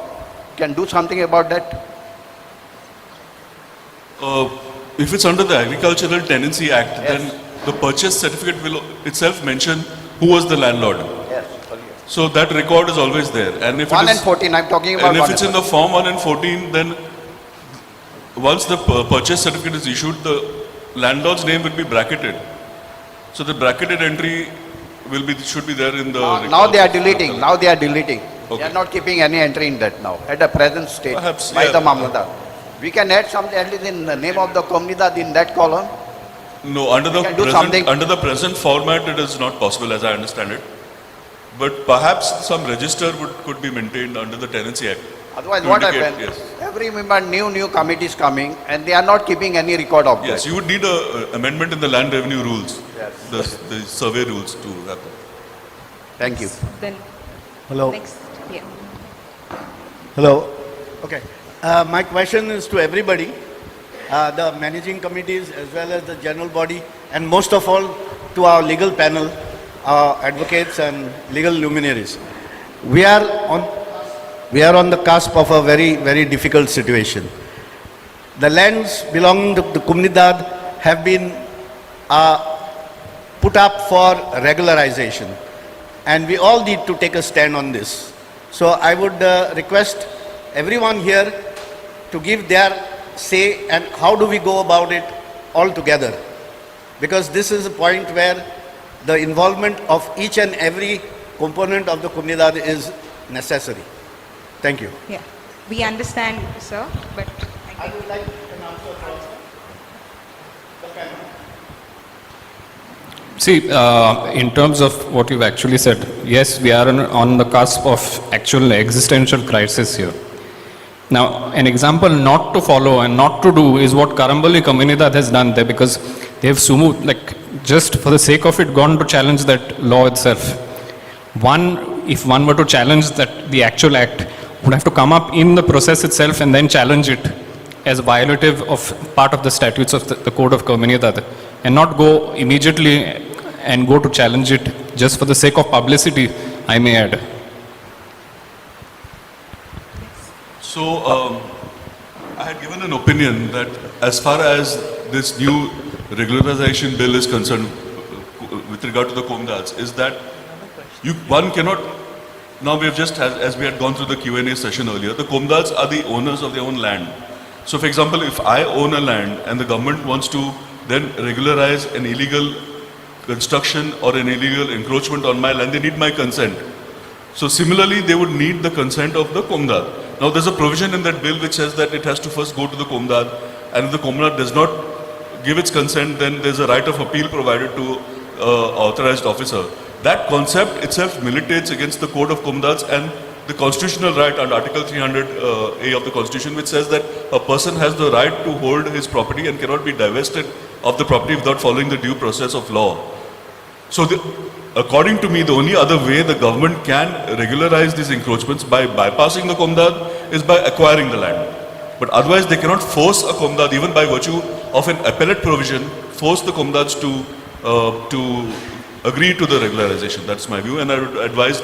Can do something about that. If it's under the Agricultural Tenancy Act, Yes. then the purchase certificate will itself mention who was the landlord. Yes. So that record is always there. And if 1 it and is, 14, I'm talking about and if 1 it's and in the form 1 and 14, then once the purchase certificate is issued, the landlord's name will be bracketed. So the bracketed entry should be there in the record. Now they are deleting. Now they are deleting. They Okay. are not keeping any entry in that now at the present state Perhaps, by yeah. the Mamladar. We can add something at least in the name of the Comunidad in that column. No, under the can do something. present format, it is not possible, as I understand it. But perhaps some register could be maintained under the Tenancy Act. Otherwise, to what indicate, happens? yes. Every member, new committees coming, and they are not keeping any record of Yes, that. you would need a amendment in the land revenue rules, Yes. the survey rules to happen. Thank you. Then Hello. next, yeah. Hello. Okay. My question is to everybody, the managing committees as well as the general body, and most of all to our legal panel, advocates and legal luminaries. We are on the cusp of a very difficult situation. The lands belonging to the Comunidad have been put up for regularization, and we all need to take a stand on this. So I would request everyone here to give their say and how do we go about it all together. Because this is a point where the involvement of each and every component of the Comunidad is necessary. Thank you. Yeah, we understand, sir, but I would like an answer from the panel. See, in terms of what you've actually said, yes, we are on the cusp of actual existential crisis here. Now, an example not to follow and not to do is what Karambali Comunidad has done there, because they have just for the sake of it, gone to challenge that law itself. If one were to challenge the actual act, would have to come up in the process itself and then challenge it as violative of part of the statutes of the Code of Comunidad, and not go immediately and go to challenge it just for the sake of publicity, I may add. So I had given an opinion that as far as this new regularization bill is concerned with regard to the Comunidades, is that one cannot. Now we have just, as we had gone through the Q&A session earlier, the Comunidades are the owners of their own land. So for example, if I own a land and the government wants to then regularize an illegal construction or an illegal encroachment on my land, they need my consent. So similarly, they would need the consent of the Komdad. Now there's a provision in that bill which says that it has to first go to the Komdad, and if the Komdad does not give its consent, then there's a right of appeal provided to authorized officer. That concept itself militates against the Code of Komdads and the constitutional right under Article 300A of the Constitution, which says that a person has the right to hold his property and cannot be divested of the property without following the due process of law. So according to me, the only other way the government can regularize these encroachments by bypassing the Komdad is by acquiring the land. But otherwise, they cannot force a Komdad, even by virtue of an appellate provision, force the Komdads to agree to the regularization. That's my view, and I would advise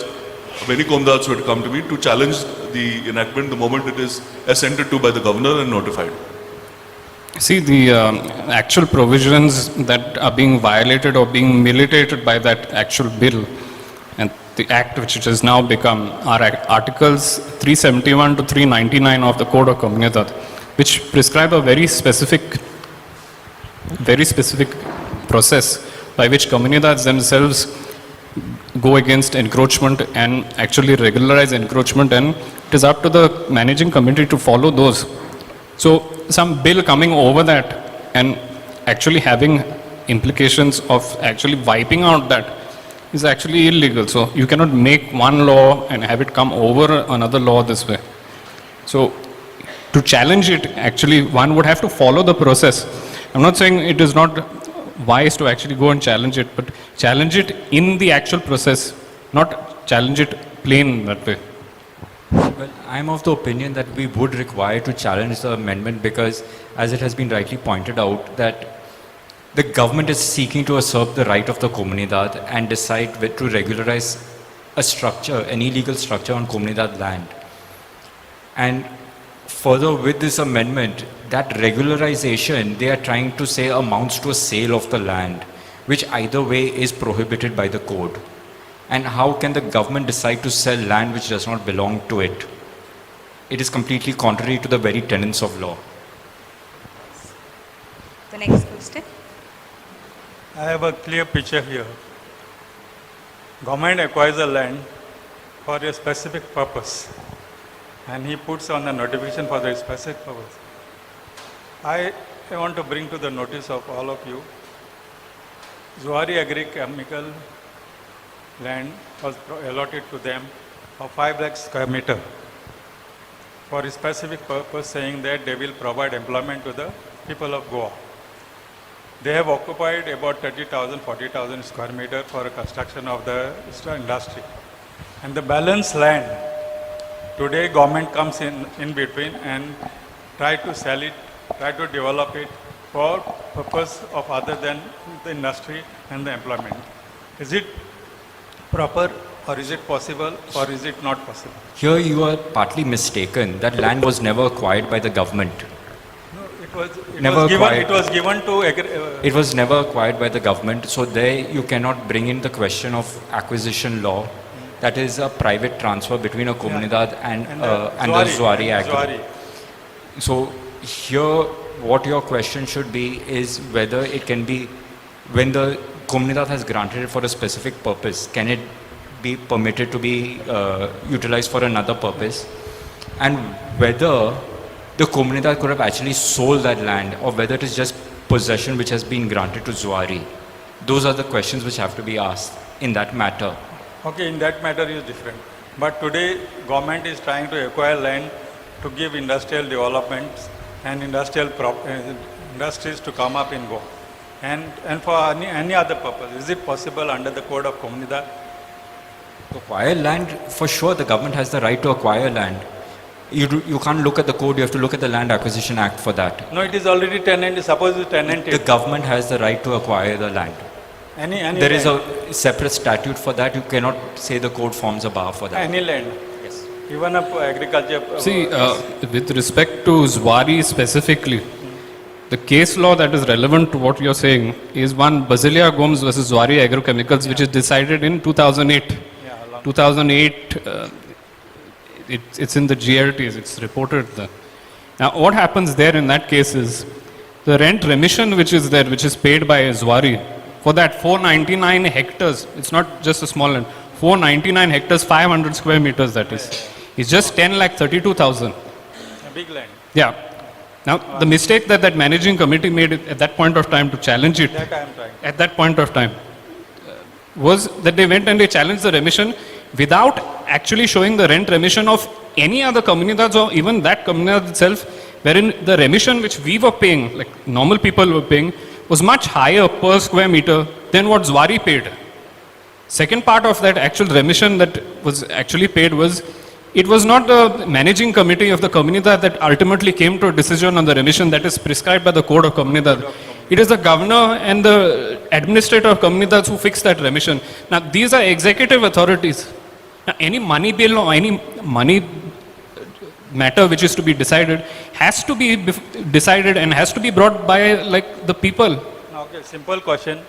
many Komdads who had come to me to challenge the enactment the moment it is assented to by the governor and notified. See, the actual provisions that are being violated or being militated by that actual bill and the act which it has now become are Articles 371 to 399 of the Code of Comunidades, which prescribe a very specific process by which Comunidades themselves go against encroachment and actually regularize encroachment, and it is up to the managing committee to follow those. So some bill coming over that and actually having implications of actually wiping out that is actually illegal. So you cannot make one law and have it come over another law this way. So to challenge it, actually one would have to follow the process. I'm not saying it is not wise to actually go and challenge it, but challenge it in the actual process, not challenge it plain that way. Well, I'm of the opinion that we would require to challenge the amendment because, as it has been rightly pointed out, that the government is seeking to usurp the right of the Comunidad and decide to regularize a structure, an illegal structure on Comunidad land. And further, with this amendment, that regularization, they are trying to say amounts to a sale of the land, which either way is prohibited by the code. And how can the government decide to sell land which does not belong to it? It is completely contrary to the very tenets of law. The next question. I have a clear picture here. Government acquires the land for a specific purpose, and he puts on the notification for the specific purpose. I want to bring to the notice of all of you, Zuari Agri-Chemical land was allotted to them of 5 lakh square meter for a specific purpose, saying that they will provide employment to the people of Goa. They have occupied about 30,000, 40,000 square meter for a construction of the industry. And the balance land, today government comes in between and try to sell it, try to develop it for purpose of other than the industry and the employment. Is it proper, or is it possible, or is it not possible? Here you are partly mistaken. That land was never acquired by the government. No, it was given to It was never acquired by the government. So there you cannot bring in the question of acquisition law. That is a private transfer between a Comunidad and the Zuari Agri. So here what your question should be is whether it can be, when the Comunidad has granted it for a specific purpose, can it be permitted to be utilized for another purpose? And whether the Comunidad could have actually sold that land, or whether it is just possession which has been granted to Zuari. Those are the questions which have to be asked in that matter. Okay, in that matter is different. But today government is trying to acquire land to give industrial developments and industrial industries to come up in Goa. And for any other purpose. Is it possible under the Code of Comunidad? To acquire land, for sure the government has the right to acquire land. You can't look at the code, you have to look at the Land Acquisition Act for that. No, it is already tenanted. Suppose it's tenanted. The government has the right to acquire the land. Any There land. is a separate statute for that. You cannot say the code forms a bar for that. Any land. Yes. Even a agriculture. See, with respect to Zuari specifically, the case law that is relevant to what you're saying is one Basilia Gomes versus Zuari Agrochemicals, which is decided in 2008. 2008, it's in the GRTs, it's reported there. Now, what happens there in that case is the rent remission which is there, which is paid by Zuari for that 499 hectares, it's not just a small land, 499 hectares, 500 square meters that is. It's just 10,32,000. A big land. Yeah. Now, the mistake that that managing committee made at that point of time to challenge it, That I am trying. at that point of time, was that they went and they challenged the remission without actually showing the rent remission of any other comunidades or even that comunidad itself, wherein the remission which we were paying, like normal people were paying, was much higher per square meter than what Zwari paid. Second part of that actual remission that was actually paid was, it was not the managing committee of the comunidad that ultimately came to a decision on the remission that is prescribed by the code of comunidad. It is the governor and the administrator of comunidades who fix that remission. Now, these are executive authorities. Now, any money bill or any money matter which is to be decided has to be decided and has to be brought by like the people. Okay, simple question.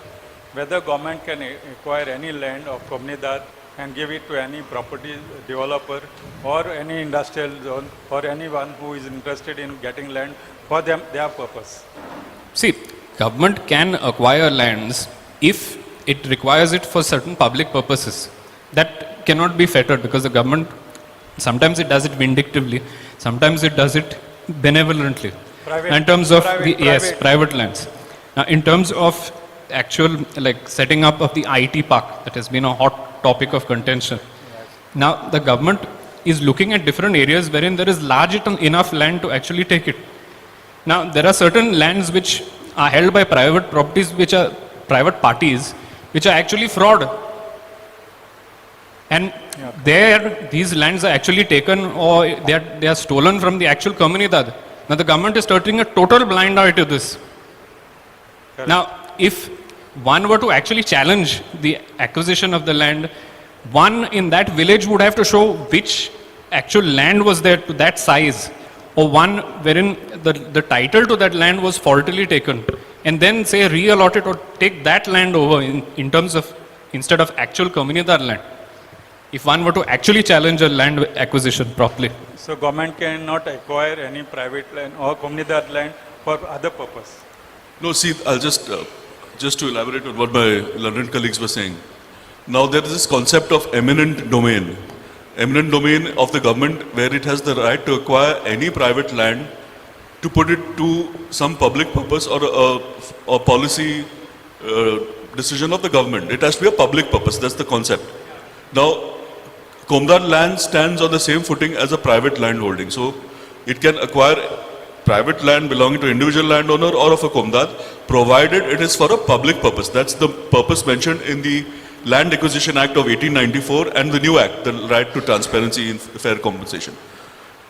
Whether government can acquire any land of Comunidad and give it to any property developer or any industrial zone or anyone who is interested in getting land for them, their purpose. See, government can acquire lands if it requires it for certain public purposes. That cannot be fettered because the government, sometimes it does it vindictively, sometimes it does it benevolently. Private- in terms of private- yes, private. private lands. Now, in terms of actual like setting up of the IT park, that has been a hot topic of contention. Now, the government is looking at different areas wherein there is large enough land to actually take it. Now, there are certain lands which are held by private properties, which are private parties, which are actually fraud. And there, these lands are actually taken or they are stolen from the actual comunidad. Now, the government is turning a total blind eye to this. Now, if one were to actually challenge the acquisition of the land, one in that village would have to show which actual land was there to that size, or one wherein the title to that land was faultily taken, and then say reallot it or take that land over in terms of, instead of actual comunidad land. If one were to actually challenge a land acquisition properly. So government cannot acquire any private land or Comunidad land for other purpose. No, see, I'll just to elaborate on what my learned colleagues were saying. Now, there is this concept of eminent domain of the government where it has the right to acquire any private land to put it to some public purpose or a policy decision of the government. It has to be a public purpose, that's the concept. Now, Comunidad land stands on the same footing as a private land holding. So, it can acquire private land belonging to individual landowner or of a Comunidad, provided it is for a public purpose. That's the purpose mentioned in the Land Acquisition Act of 1894 and the new act, the right to transparency and fair compensation.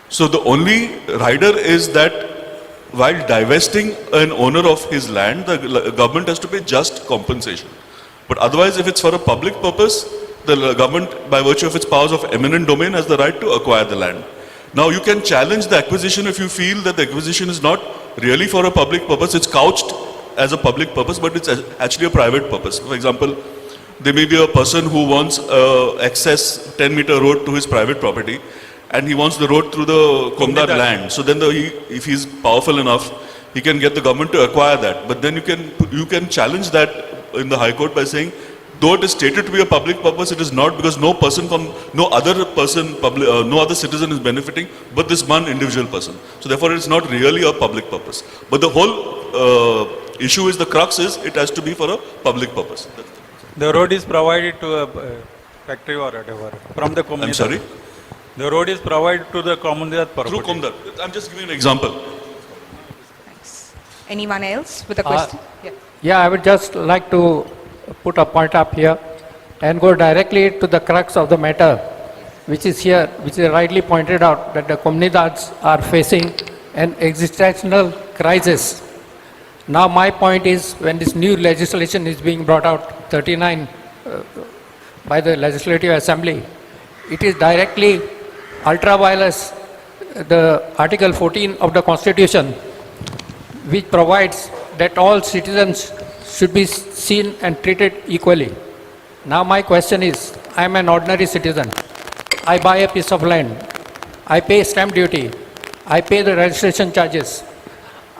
So the only rider is that while divesting an owner of his land, the government has to pay just compensation. But otherwise, if it's for a public purpose, the government, by virtue of its powers of eminent domain, has the right to acquire the land. Now, you can challenge the acquisition if you feel that the acquisition is not really for a public purpose. It's couched as a public purpose, but it's actually a private purpose. For example, there may be a person who wants access 10-meter road to his private property, and he wants the road through the Comunidad land. So then, if he's powerful enough, he can get the government to acquire that. But then you can challenge that in the High Court by saying, though it is stated to be a public purpose, it is not, because no other citizen is benefiting, but this one individual person. So therefore, it is not really a public purpose. But the whole issue is, the crux is, it has to be for a public purpose. The road is provided to a factory or whatever from the Comunidad. I'm sorry? The road is provided to the Comunidad property. Through Comunidad. I'm just giving an example. Anyone else with a question? Yeah. Yeah, I would just like to put a point up here and go directly to the crux of the matter, which is here, which is rightly pointed out, that the comunidades are facing an existential crisis. Now my point is, when this new legislation is being brought out, 39 by the Legislative Assembly, it is directly ultra vires the Article 14 of the Constitution, which provides that all citizens should be seen and treated equally. Now my question is, I am an ordinary citizen. I buy a piece of land. I pay stamp duty. I pay the registration charges.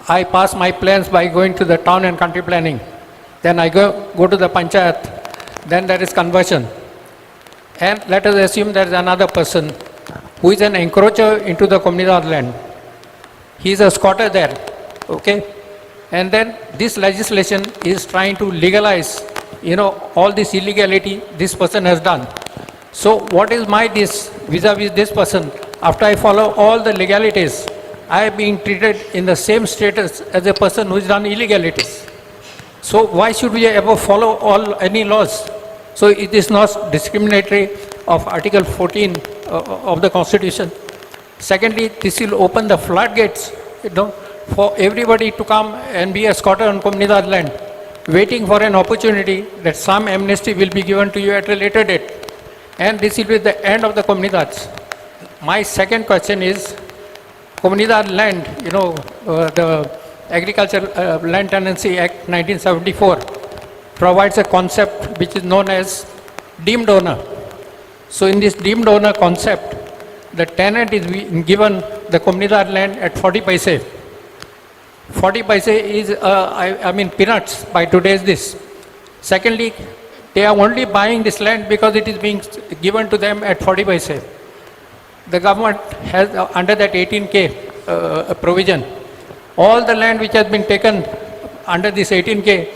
I pass my plans by going to the town and country planning. then I go to the panchayat, then there is conversion. And let us assume there is another person who is an encroacher into the Comunidad land. He is a squatter there, okay? And then this legislation is trying to legalize, all this illegality this person has done. So what is my vis-a-vis this person? After I follow all the legalities, I am being treated in the same status as a person who has done illegalities. So why should we ever follow any laws? So it is not discriminatory of Article 14 of the Constitution. Secondly, this will open the floodgates, for everybody to come and be a squatter on Comunidad land, waiting for an opportunity that some amnesty will be given to you at a later date. And this will be the end of the Comunidades. My second question is, Comunidad land, the Agricultural Land Tenancy Act 1974 provides a concept which is known as deemed owner. So in this deemed owner concept, the tenant is given the Comunidad land at 40 paise. 40 paise is, peanuts by today's this. Secondly, they are only buying this land because it is being given to them at 40 paise. The government has, under that 18K provision, all the land which has been taken under this 18K,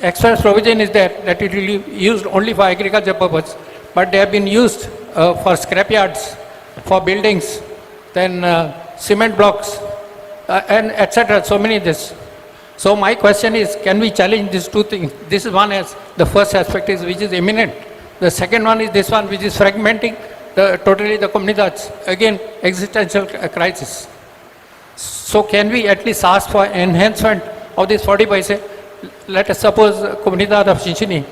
express provision is there that it will be used only for agriculture purpose, but they have been used for scrapyards, for buildings, then cement blocks, and etc. So many this. So my question is, can we challenge these two things? This is one as the first aspect is which is imminent. The second one is this one which is fragmenting totally the Comunidades. Again, existential crisis. So can we at least ask for enhancement of this 40 paise? Let us suppose Comunidad of Chinchini.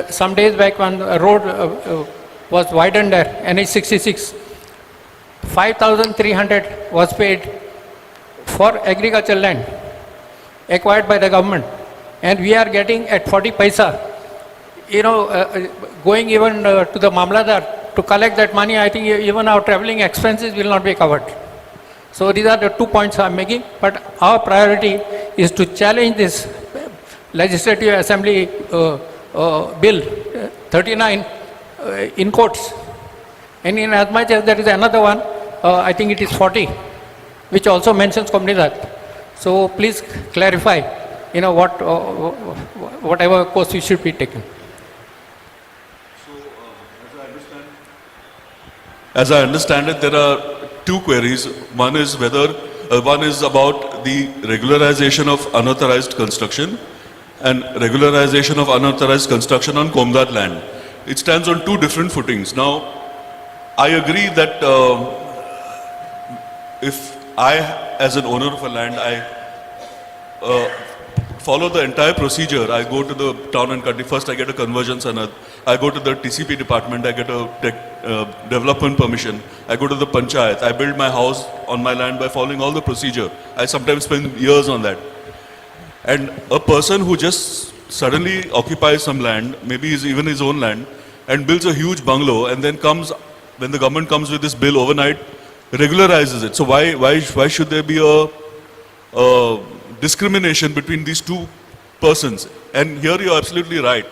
Some days back when a road was widened there, NH 66, 5,300 was paid for agricultural land acquired by the government, and we are getting at 40 paisa. Going even to the Mamladar to collect that money, I think even our traveling expenses will not be covered. So these are the 2 points I am making, but our priority is to challenge this Legislative Assembly Bill 39 in courts. And in as much as there is another one, I think it is 40, which also mentions Comunidad. So please clarify, whatever course we should be taken. As I understand it, there are two queries. One is about the regularization of unauthorized construction and regularization of unauthorized construction on Comunidad land. It stands on two different footings. Now, I agree that if I, as an owner of a land, I follow the entire procedure. I go to the town and country. First, I get a conversion sanad. I go to the TCP department. I get a development permission. I go to the panchayat. I build my house on my land by following all the procedure. I sometimes spend years on that. And a person who just suddenly occupies some land, maybe even his own land, and builds a huge bungalow, and then comes, when the government comes with this bill overnight, regularizes it. So why should there be a discrimination between these two persons? And here you're absolutely right.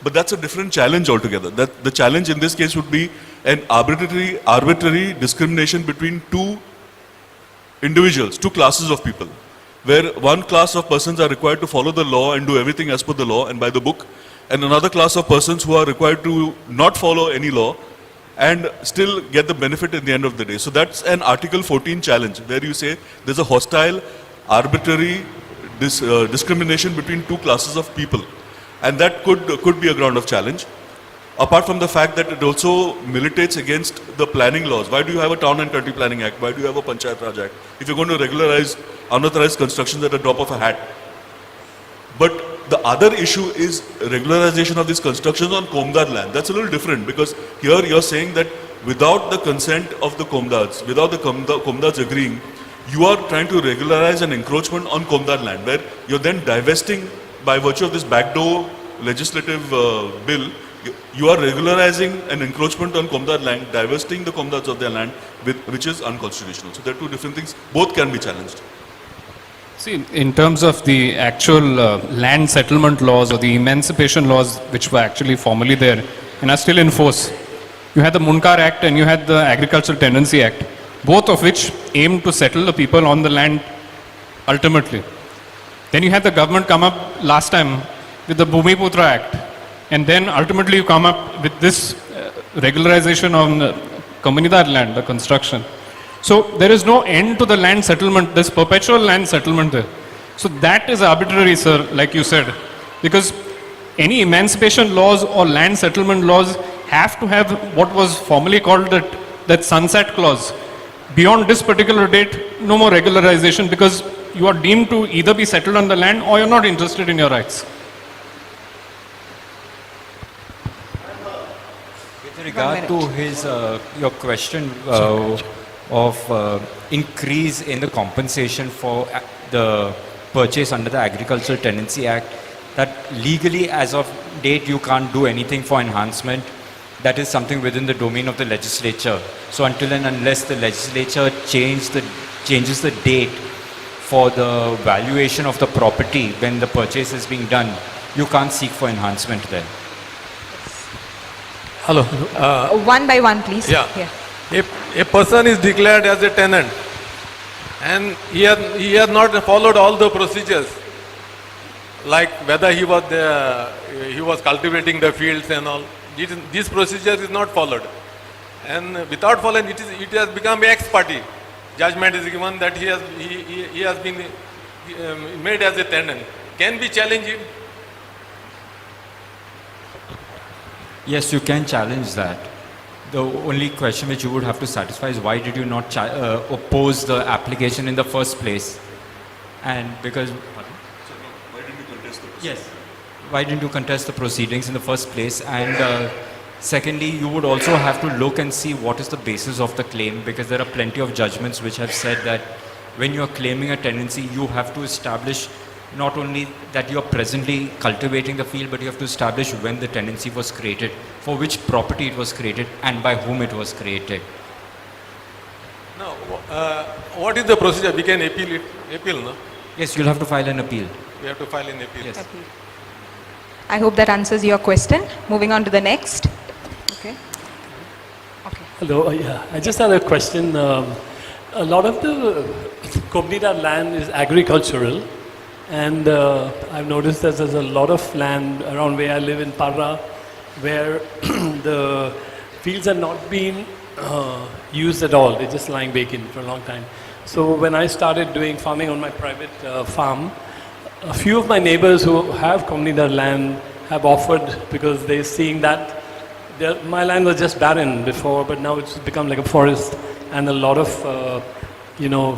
But that's a different challenge altogether. That the challenge in this case would be an arbitrary discrimination between two individuals, two classes of people, where one class of persons are required to follow the law and do everything as per the law and by the book, and another class of persons who are required to not follow any law and still get the benefit at the end of the day. So that's an Article 14 challenge, where you say there's a hostile, arbitrary discrimination between two classes of people. And that could be a ground of challenge. Apart from the fact that it also militates against the planning laws. Why do you have a Town and Country Planning Act? Why do you have a Panchayat Raj Act? If you're going to regularize unauthorized constructions at a drop of a hat. But the other issue is regularization of these constructions on Comunidad land. That's a little different, because here you're saying that without the consent of the Comunidades, without the Comunidades agreeing, you are trying to regularize an encroachment on Comunidad land, where you're then divesting, by virtue of this backdoor legislative bill, you are regularizing an encroachment on Comunidad land, divesting the Comunidades of their land, which is unconstitutional. So there are two different things. Both can be challenged. See, in terms of the actual land settlement laws or the emancipation laws, which were actually formally there and are still in force, you had the Munkar Act and you had the Agricultural Tenancy Act, both of which aimed to settle the people on the land ultimately. Then you had the government come up last time with the Bhumiputra Act, and then ultimately you come up with this regularization on Comunidad land, the construction. So there is no end to the land settlement, there's perpetual land settlement there. So that is arbitrary, sir, like you said, because any emancipation laws or land settlement laws have to have what was formerly called that sunset clause. Beyond this particular date, no more regularization, because you are deemed to either be settled on the land or you're not interested in your rights. With regard to your question of increase in the compensation for the purchase under the Agricultural Tenancy Act, that legally as of date you can't do anything for enhancement. That is something within the domain of the legislature. So until and unless the legislature changes the date for the valuation of the property when the purchase is being done, you can't seek for enhancement there. Hello. One by one, please. Yeah. Here. If a person is declared as a tenant and he has not followed all the procedures, like whether he was cultivating the fields and all, this procedure is not followed. And without following, it has become an ex parte. Judgment is given that he has been made as a tenant. Can we challenge him? Yes, you can challenge that. The only question which you would have to satisfy is why did you not oppose the application in the first place? And because... Why didn't you contest the proceedings? Yes. Why didn't you contest the proceedings in the first place? And secondly, you would also have to look and see what is the basis of the claim, because there are plenty of judgments which have said that when you are claiming a tenancy, you have to establish not only that you are presently cultivating the field, but you have to establish when the tenancy was created, for which property it was created, and by whom it was created. No. What is the procedure? We can appeal, no? Yes, you'll have to file an appeal. We have to file an appeal. Yes. I hope that answers your question. Moving on to the next. Okay. Okay. Hello, yeah. I just had a question. A lot of the Comunidad land is agricultural, and I've noticed that there's a lot of land around where I live in Parra, where the fields are not being used at all. They're just lying vacant for a long time. So when I started doing farming on my private farm, a few of my neighbors who have Comunidad land have offered, because they're seeing that my land was just barren before, but now it's become like a forest, and a lot of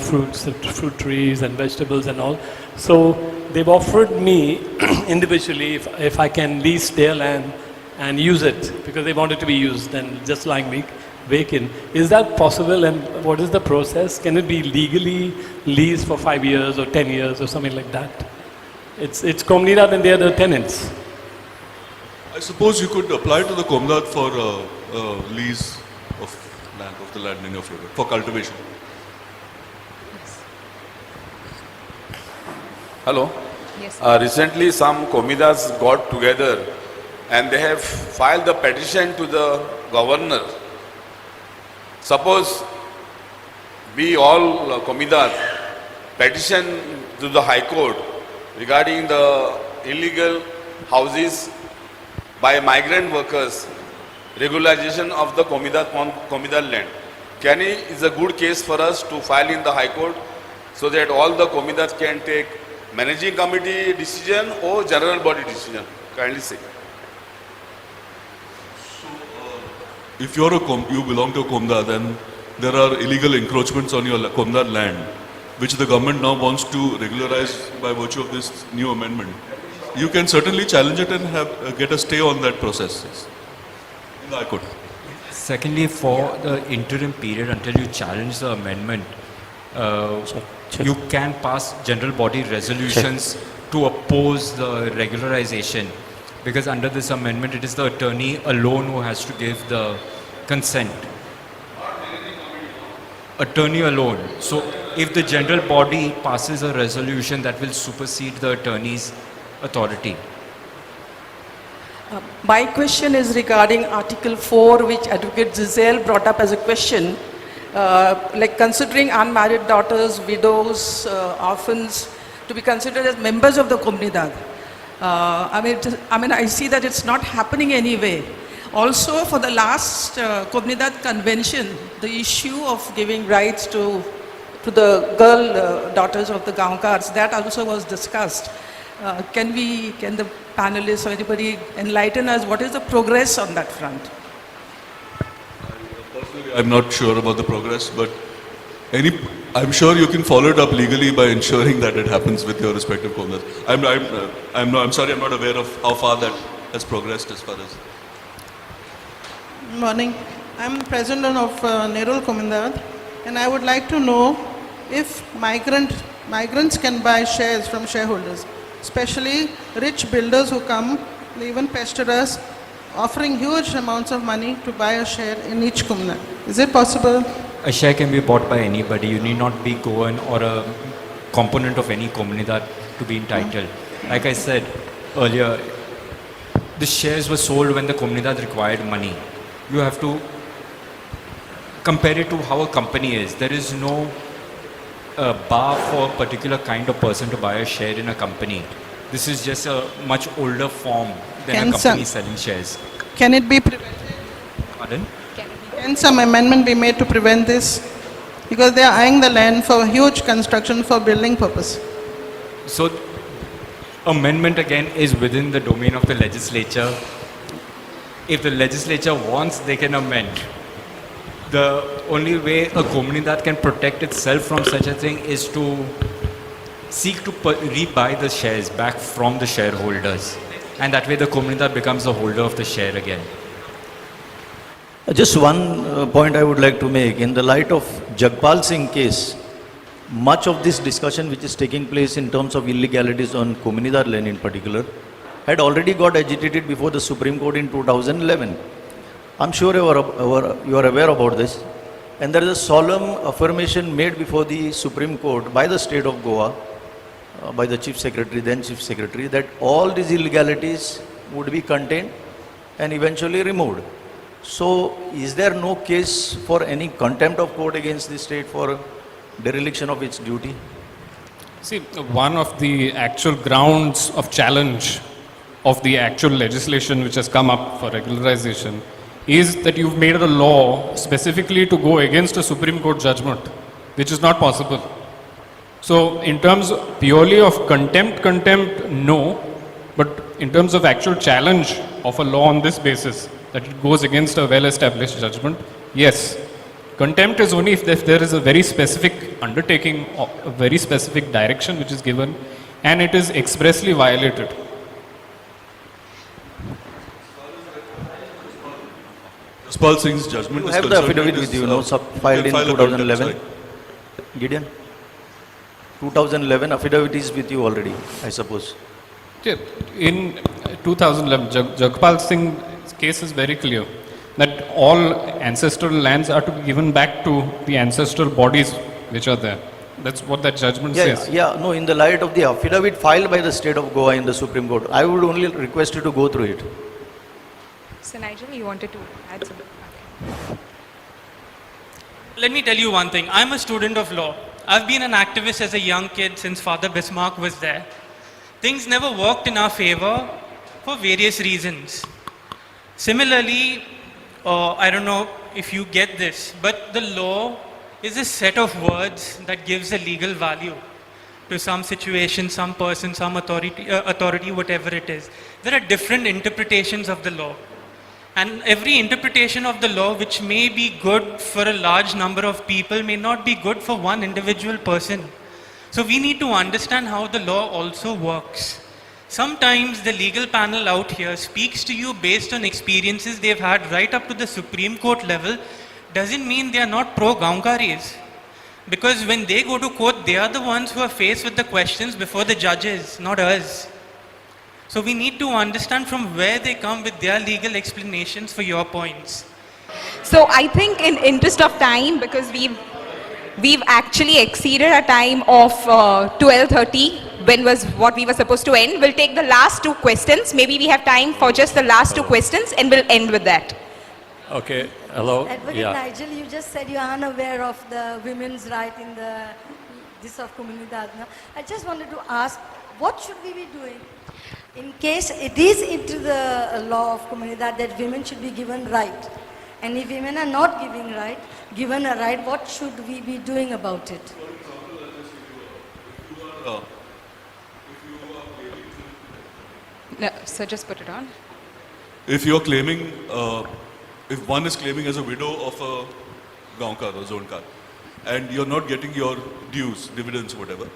fruit trees and vegetables and all. So they've offered me individually if I can lease their land and use it, because they want it to be used and just lying vacant. Is that possible, and what is the process? Can it be legally leased for 5 years or 10 years or something like that? It's Comunidad and they're the tenants. I suppose you could apply to the Comunidad for lease of the land in your favor, for cultivation. Hello. Yes. Recently, some Comunidades got together and they have filed the petition to the governor. Suppose we all Comunidad petition to the High Court regarding the illegal houses by migrant workers, regularization of the Comunidad land. Is a good case for us to file in the High Court so that all the Comunidades can take managing committee decision or general body decision? Kindly say. If you belong to a Comunidad, then there are illegal encroachments on your Comunidad land, which the government now wants to regularize by virtue of this new amendment. You can certainly challenge it and get a stay on that process. Yes. In the High Court. Secondly, for the interim period until you challenge the amendment, you can pass general body resolutions to oppose the regularization, because under this amendment it is the attorney alone who has to give the consent. Attorney alone. So if the general body passes a resolution that will supersede the attorney's authority? My question is regarding Article 4, which Advocate Giselle brought up as a question. Like considering unmarried daughters, widows, orphans to be considered as members of the comunidad. I see that it's not happening anyway. Also, for the last comunidad convention, the issue of giving rights to the girl daughters of the Gaonkars, that also was discussed. Can the panelists or anybody enlighten us what is the progress on that front? Personally, I'm not sure about the progress, but I'm sure you can follow it up legally by ensuring that it happens with your respective communals. I'm sorry, I'm not aware of how far that has progressed as far as. Morning. I'm president of Nerul Comunidad, and I would like to know if migrants can buy shares from shareholders, especially rich builders who come, they even pester us, offering huge amounts of money to buy a share in each comunidad. Is it possible? A share can be bought by anybody. You need not be Goan or a component of any comunidad to be entitled. Like I said earlier, the shares were sold when the comunidad required money. You have to compare it to how a company is. There is no bar for a particular kind of person to buy a share in a company. This is just a much older form than a company selling shares. Can it be prevented? Pardon? Can some amendment be made to prevent this? Because they are eyeing the land for huge construction for building purpose. So, amendment again is within the domain of the legislature. If the legislature wants, they can amend. The only way a comunidad can protect itself from such a thing is to seek to rebuy the shares back from the shareholders. And that way the comunidad becomes the holder of the share again. Just one point I would like to make. In the light of Jagpal Singh case, much of this discussion which is taking place in terms of illegalities on Comunidad land in particular had already got agitated before the Supreme Court in 2011. I'm sure you are aware about this. And there is a solemn affirmation made before the Supreme Court by the state of Goa, by the Chief Secretary, then Chief Secretary, that all these illegalities would be contained and eventually removed. So, is there no case for any contempt of court against the state for dereliction of its duty? See, one of the actual grounds of challenge of the actual legislation which has come up for regularization is that you've made a law specifically to go against a Supreme Court judgment, which is not possible. So, in terms purely of contempt, no. But in terms of actual challenge of a law on this basis, that it goes against a well-established judgment, yes. Contempt is only if there is a very specific undertaking, a very specific direction which is given, and it is expressly violated. Jagpal Singh's judgment You is have the affidavit with you, no, filed in 2011. Gideon? 2011 affidavit is with you already, I suppose. In 2011, Jagpal Singh's case is very clear that all ancestral lands are to be given back to the ancestral bodies which are there. That's what that judgment says. No, in the light of the affidavit filed by the state of Goa in the Supreme Court, I would only request you to go through it. So Nigel, you wanted to add something? Okay. Let me tell you one thing. I'm a student of law. I've been an activist as a young kid since Father Bismarck was there. Things never worked in our favor for various reasons. Similarly, I don't know if you get this, but the law is a set of words that gives a legal value to some situation, some person, some authority, whatever it is. There are different interpretations of the law. And every interpretation of the law, which may be good for a large number of people, may not be good for one individual person. So we need to understand how the law also works. Sometimes the legal panel out here speaks to you based on experiences they've had right up to the Supreme Court level. Doesn't mean they are not pro-Gaonkaris. Because when they go to court, they are the ones who are faced with the questions before the judges, not us. So we need to understand from where they come with their legal explanations for your points. So I think in interest of time, because We've actually exceeded a time of 12:30, when was what we were supposed to end. We'll take the last two questions. Maybe we have time for just the last two questions, and we'll end with that. Okay, hello. Advocate Nigel, you just said you're unaware of the women's right in the this of Comunidades. No? I just wanted to ask, what should we be doing in case it is into the law of Comunidades that women should be given right? And if women are not given a right, what should we be doing about it? No, so just put it on. If you're claiming, if one is claiming as a widow of a Gaunkar or Zonkar, and you're not getting your dues, dividends, whatever,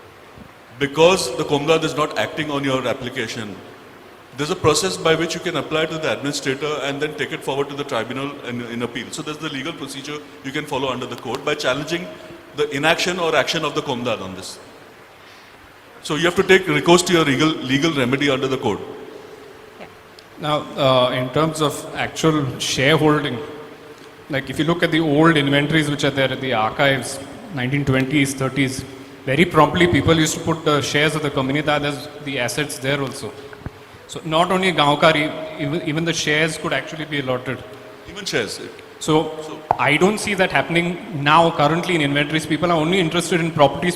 because the Comunidad is not acting on your application, there's a process by which you can apply to the administrator and then take it forward to the tribunal in appeal. So there's the legal procedure you can follow under the code by challenging the inaction or action of the Comunidad on this. So you have to take recourse to your legal remedy under the code. Now, in terms of actual shareholding, like if you look at the old inventories which are there at the archives, 1920s, 30s, very promptly people used to put the shares of the Comunidad as the assets there also. So not only Gaunkar, even the shares could actually be allotted. Even shares. So I don't see that happening now currently in inventories. People are only interested in properties,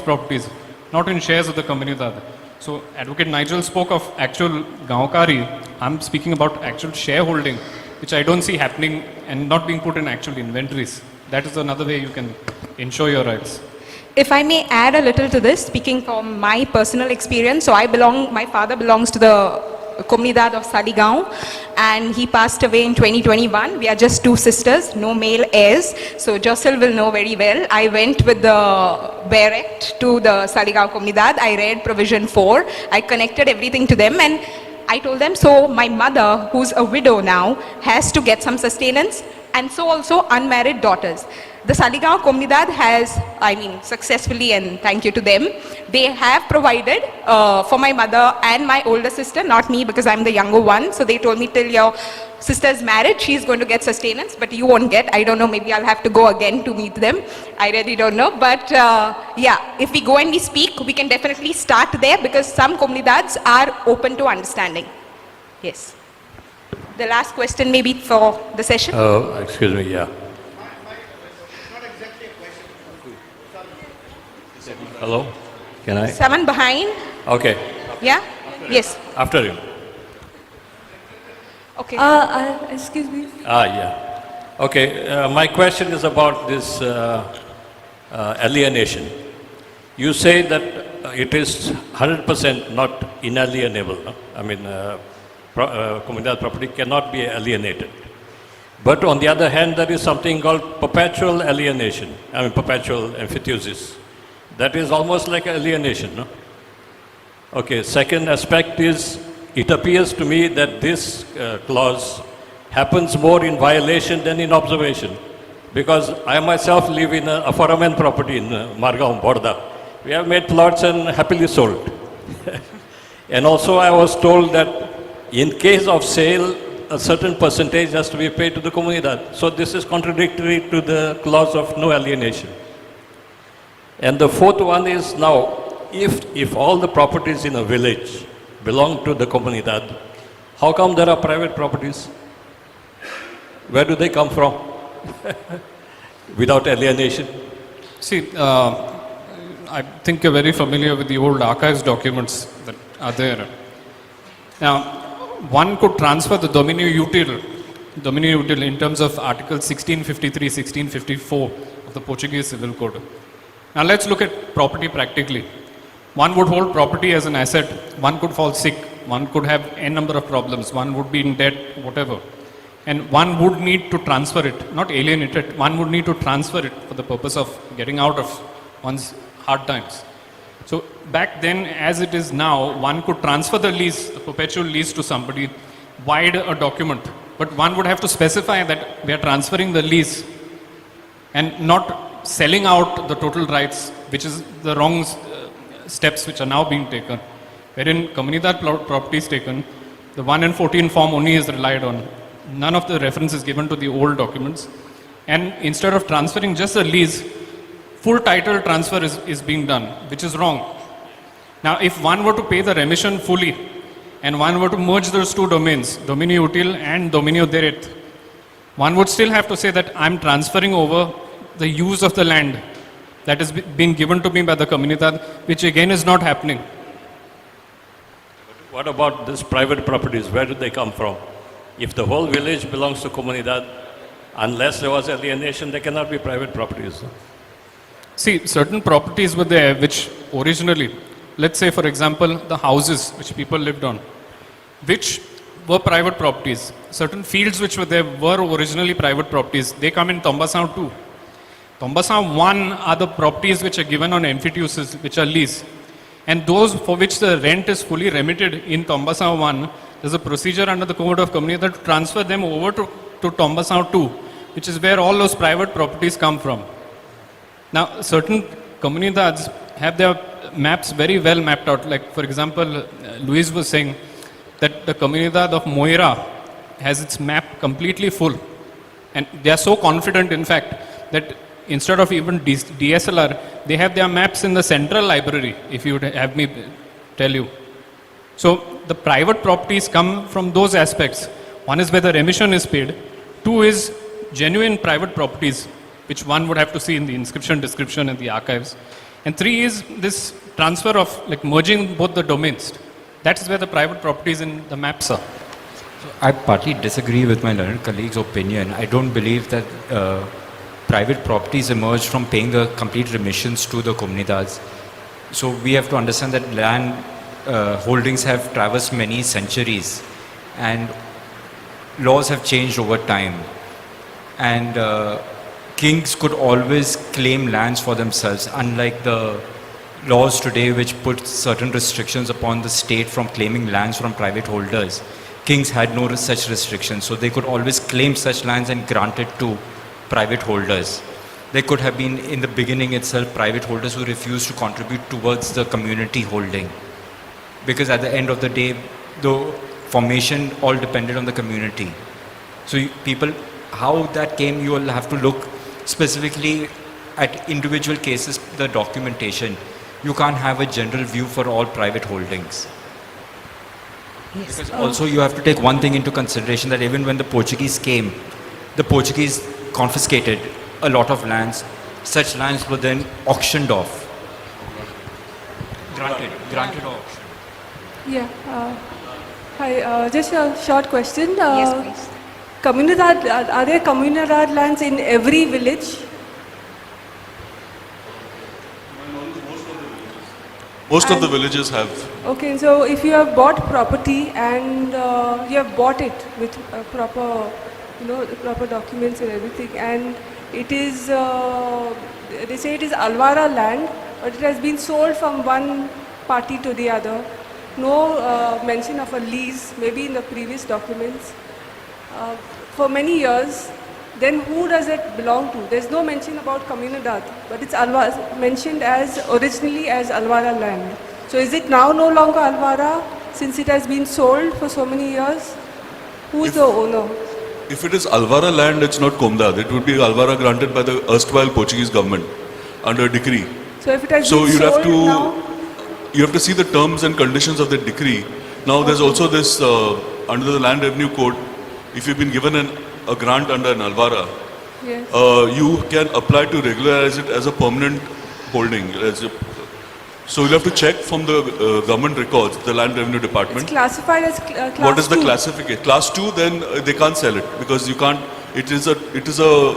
not in shares of the Comunidad. So Advocate Nigel spoke of actual Gaunkari. I'm speaking about actual shareholding, which I don't see happening and not being put in actual inventories. That is another way you can ensure your rights. If I may add a little to this, speaking from my personal experience, so my father belongs to the Comunidad of Saligaon, and he passed away in 2021. We are just two sisters, no male heirs. So Jocelyn will know very well. I went with the Beret to the Saligaon Comunidad. I read Provision 4. I connected everything to them, and I told them, so my mother, who's a widow now, has to get some sustenance, and so also unmarried daughters. The Saligaon Comunidad has, successfully, and thank you to them, they have provided for my mother and my older sister, not me because I'm the younger one. So they told me till your sister's married, she's going to get sustenance, but you won't get. I don't know, maybe I'll have to go again to meet them. I really don't know. But yeah, if we go and we speak, we can definitely start there because some Comunidads are open to understanding. Yes. The last question maybe for the session. Excuse me, yeah. Hello? Can I? Someone behind? Okay. Yeah? Yes. After him. Okay. Excuse me. Yeah. Okay, my question is about this alienation. You say that it is 100% not inalienable. No? I mean, Comunidad property cannot be alienated. But on the other hand, there is something called perpetual alienation, perpetual emphyteusis. That is almost like alienation, no? Okay, second aspect is, it appears to me that this clause happens more in violation than in observation. Because I myself live in a foreign property in Margaon, Borda. We have made plots and happily sold. And also I was told that in case of sale, a certain percentage has to be paid to the Comunidad. So this is contradictory to the clause of no alienation. And the fourth one is now, if all the properties in a village belong to the Comunidad, how come there are private properties? Where do they come from? Without alienation? See, I think you're very familiar with the old archives documents that are there. Now, one could transfer the dominio util in terms of Article 1653, 1654 of the Portuguese Civil Code. Now let's look at property practically. One would hold property as an asset, one could fall sick, one could have n number of problems, one would be in debt, whatever. And one would need to transfer it, not alienate it, one would need to transfer it for the purpose of getting out of one's hard times. So back then, as it is now, one could transfer the lease, the perpetual lease to somebody, via a document. But one would have to specify that we are transferring the lease and not selling out the total rights, which is the wrong steps which are now being taken. Wherein Comunidad property is taken, the 1 and 14 form only is relied on. None of the reference is given to the old documents. And instead of transferring just the lease, full title transfer is being done, which is wrong. Now, if one were to pay the remission fully, and one were to merge those two domains, dominio util and dominio deret, one would still have to say that I'm transferring over the use of the land that is being given to me by the comunidad, which again is not happening. What about these private properties? Where do they come from? If the whole village belongs to Comunidad, unless there was alienation, they cannot be private properties. See, certain properties were there which originally, let's say for example, the houses which people lived on, which were private properties. Certain fields which were there were originally private properties. They come in Tombasao 2. Tombasao 1 are the properties which are given on emphyteuses, which are lease. And those for which the rent is fully remitted in Tombasao 1, there's a procedure under the Code of Comunidades to transfer them over to Tombasao 2, which is where all those private properties come from. Now, certain comunidades have their maps very well mapped out. Like, for example, Luis was saying that the comunidad of Moira has its map completely full. And they are so confident, in fact, that instead of even DSLR, they have their maps in the central library, if you would have me tell you. So the private properties come from those aspects. One is where the remission is paid. Two is genuine private properties, which one would have to see in the inscription description and the archives. And three is this transfer of, like, merging both the domains. That's where the private properties in the maps are. So I partly disagree with my learned colleague's opinion. I don't believe that private properties emerged from paying the complete remissions to the comunidades. So we have to understand that land holdings have traversed many centuries and laws have changed over time. And kings could always claim lands for themselves, unlike the laws today which put certain restrictions upon the state from claiming lands from private holders. Kings had no such restrictions, so they could always claim such lands and grant it to private holders. There could have been, in the beginning itself, private holders who refused to contribute towards the community holding. Because at the end of the day, the formation all depended on the community. So people, how that came, you will have to look specifically at individual cases, the documentation. You can't have a general view for all private holdings. Yes. Because also you have to take one thing into consideration, that even when the Portuguese came, the Portuguese confiscated a lot of lands. Such lands were then auctioned off. Granted auction. Yeah. Hi, just a short question. Yes, please. Comunidad, are there comunidad lands in every village? Most of the villages have. Okay, so if you have bought property and you have bought it with proper, proper documents and everything, and it is, they say it is Alvara land, but it has been sold from one party to the other. No mention of a lease, maybe in the previous documents. For many years, then who does it belong to? There's no mention about Comunidad, but it's mentioned as originally as Alvara land. So is it now no longer Alvara since it has been sold for so many years? Who is the owner? If it is Alvara land, it's not Comunidad. It would be Alvara granted by the erstwhile Portuguese government under a decree. So if it has So been you sold have to now, you have to see the terms and conditions of the decree. Now there's also this under the Land Revenue Code. If you've been given a grant under an Alvara, yes. you can apply to regularize it as a permanent holding. So you'll have to check from the government records, the Land Revenue Department. It's classified as class What is the 2. classification? Class 2, then they can't sell it because you can't. It is a.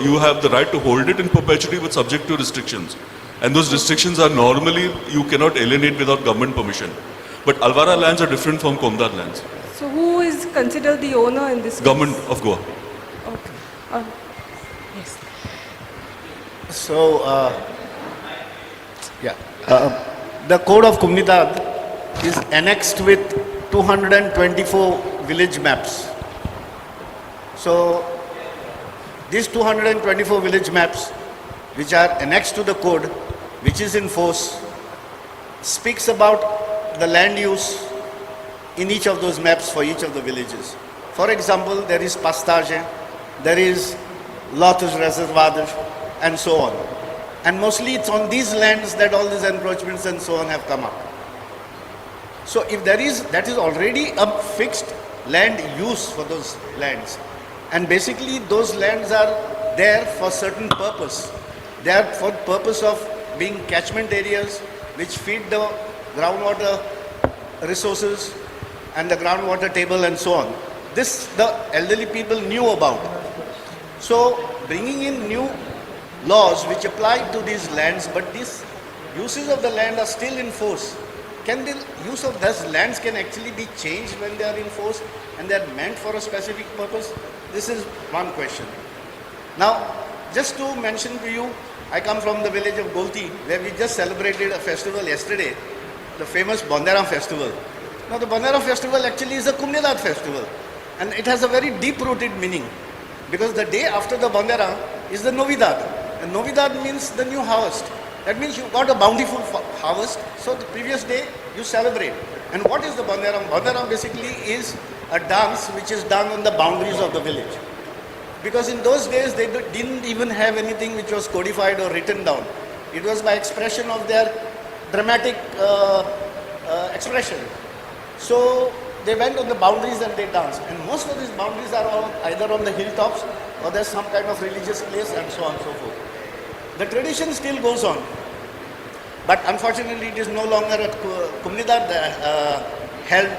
You have the right to hold it in perpetuity, but subject to restrictions. And those restrictions are normally you cannot alienate without government permission. But Alvara lands are different from Comunidad lands. So who is considered the owner in this Government case? of Goa. Okay. Yes. So, the Code of Comunidad is annexed with 224 village maps. So, these 224 village maps, which are annexed to the code, which is in force, speaks about the land use in each of those maps for each of the villages. For example, there is pastage, there is lotes reservados, and so on. And mostly it's on these lands that all these encroachments and so on have come up. So if that is already a fixed land use for those lands, and basically those lands are there for certain purpose. They are for purpose of being catchment areas which feed the groundwater resources and the groundwater table and so on. This the elderly people knew about. So bringing in new laws which apply to these lands, but these uses of the land are still in force. Can the use of those lands can actually be changed when they are in force and they are meant for a specific purpose? This is one question. Now, just to mention to you, I come from the village of Golti, where we just celebrated a festival yesterday, the famous Bondaram festival. Now, the Bondaram festival actually is a Comunidad festival, and it has a very deep-rooted meaning, because the day after the Bondaram is the Novidad, and Novidad means the new harvest. That means you got a bountiful harvest, so the previous day you celebrate. And what is the Bondaram? Bondaram basically is a dance which is done on the boundaries of the village. Because in those days they didn't even have anything which was codified or written down. It was by expression of their dramatic expression. So they went on the boundaries and they danced. And most of these boundaries are all either on the hilltops or there's some kind of religious place and so on and so forth. The tradition still goes on. But unfortunately it is no longer a Comunidad held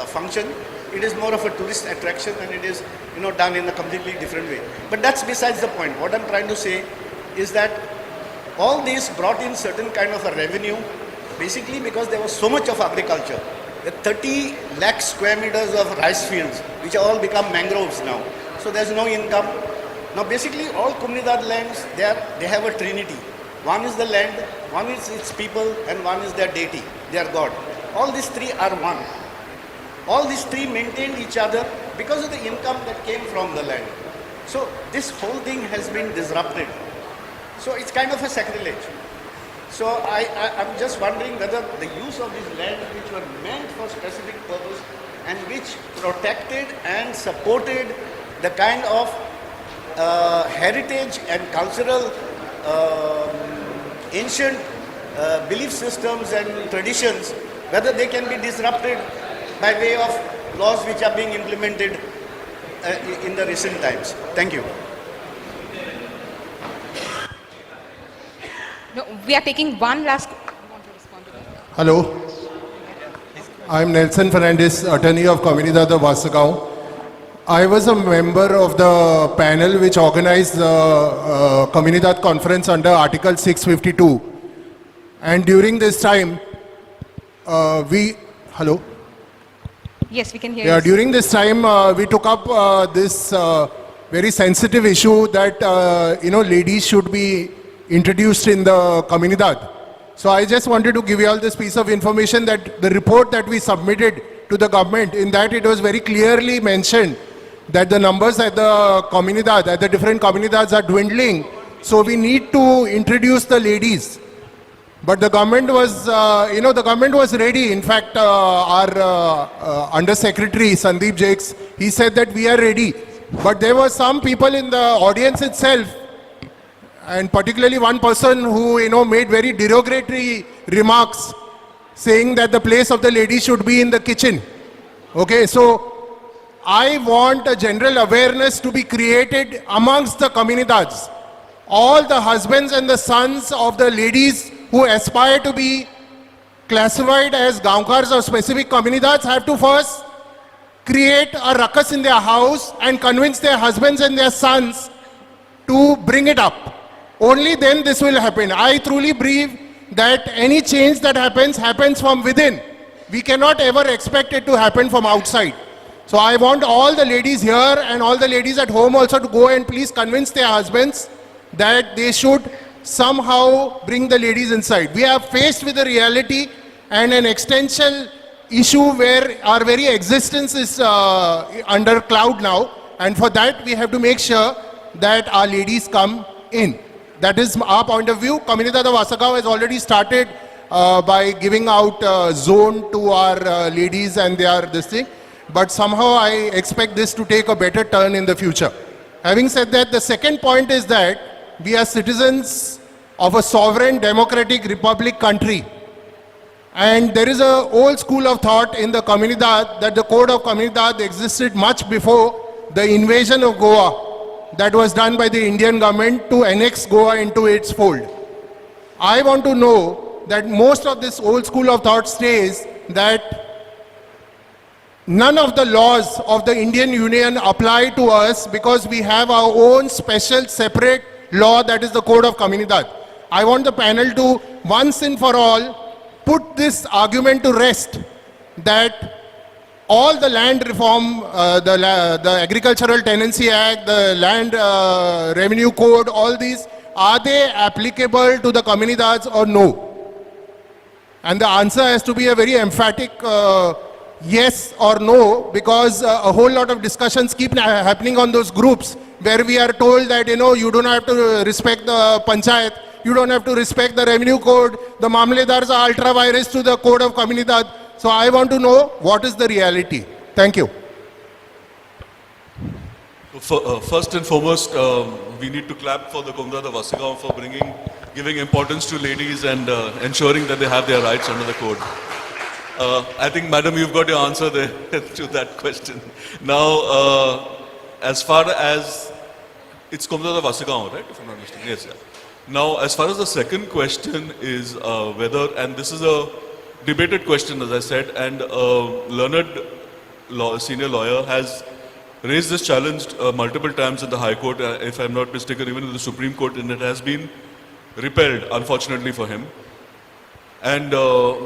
function. It is more of a tourist attraction, and it is done in a completely different way. But that's besides the point. What I'm trying to say is that all this brought in certain kind of a revenue, basically because there was so much of agriculture. The 30 lakh square meters of rice fields, which have all become mangroves now. So there's no income. Now basically all Comunidad lands, they have a trinity. One is the land, one is its people, and one is their deity, their God. All these three are one. All these three maintained each other because of the income that came from the land. So this whole thing has been disrupted. So it's kind of a sacrilege. So I'm just wondering whether the use of these lands which were meant for specific purpose and which protected and supported the kind of heritage and cultural ancient belief systems and traditions, whether they can be disrupted by way of laws which are being implemented in the recent times. Thank you. No, we are taking one last... Hello. I'm Nelson Fernandez, attorney of Comunidad of Vasagaon. I was a member of the panel which organized the Comunidad conference under Article 652. And during this time, Hello? Yes, we can hear Yeah, you. during this time, we took up this very sensitive issue that, ladies should be introduced in the Comunidad. So I just wanted to give you all this piece of information that the report that we submitted to the government, in that it was very clearly mentioned that the numbers at the Comunidad, at the different Comunidades are dwindling. So we need to introduce the ladies. But the government was, the government was ready. In fact, our Undersecretary, Sandeep Jakes, he said that we are ready. But there were some people in the audience itself, and particularly one person who, made very derogatory remarks, saying that the place of the lady should be in the kitchen. Okay, so I want a general awareness to be created amongst the Comunidades. All the husbands and the sons of the ladies who aspire to be classified as Gaonkars or specific Comunidades have to first create a ruckus in their house and convince their husbands and their sons to bring it up. Only then this will happen. I truly believe that any change that happens from within. We cannot ever expect it to happen from outside. So I want all the ladies here and all the ladies at home also to go and please convince their husbands that they should somehow bring the ladies inside. We are faced with a reality and an existential issue where our very existence is under cloud now, and for that we have to make sure that our ladies come in. That is our point of view. Comunidad of Vasagaon has already started by giving out zone to our ladies and this thing, but somehow I expect this to take a better turn in the future. Having said that, the second point is that we are citizens of a sovereign democratic republic country. And there is an old school of thought in the Comunidad that the Code of Comunidad existed much before the invasion of Goa that was done by the Indian government to annex Goa into its fold. I want to know that most of this old school of thought says that none of the laws of the Indian Union apply to us because we have our own special separate law, that is the Code of Comunidad. I want the panel to once and for all put this argument to rest that all the land reform, the Agricultural Tenancy Act, the Land Revenue Code, all these, are they applicable to the Comunidades or no? And the answer has to be a very emphatic yes or no, because a whole lot of discussions keep happening on those groups where we are told that, you don't have to respect the panchayat, you don't have to respect the revenue code, the mamledars are ultra virus to the Code of Comunidad. So I want to know what is the reality. Thank you. First and foremost, we need to clap for the Comunidad of Asagaon for giving importance to ladies and ensuring that they have their rights under the code. I think, madam, you've got your answer there to that question. Now, as far as it's Comunidad of Asagaon, right? If I'm not mistaken. Yes. Yeah. Now, as far as the second question is whether, and this is a debated question, as I said, and learned senior lawyer has raised this challenge multiple times in the High Court, if I'm not mistaken, even in the Supreme Court, and it has been repelled, unfortunately for him. And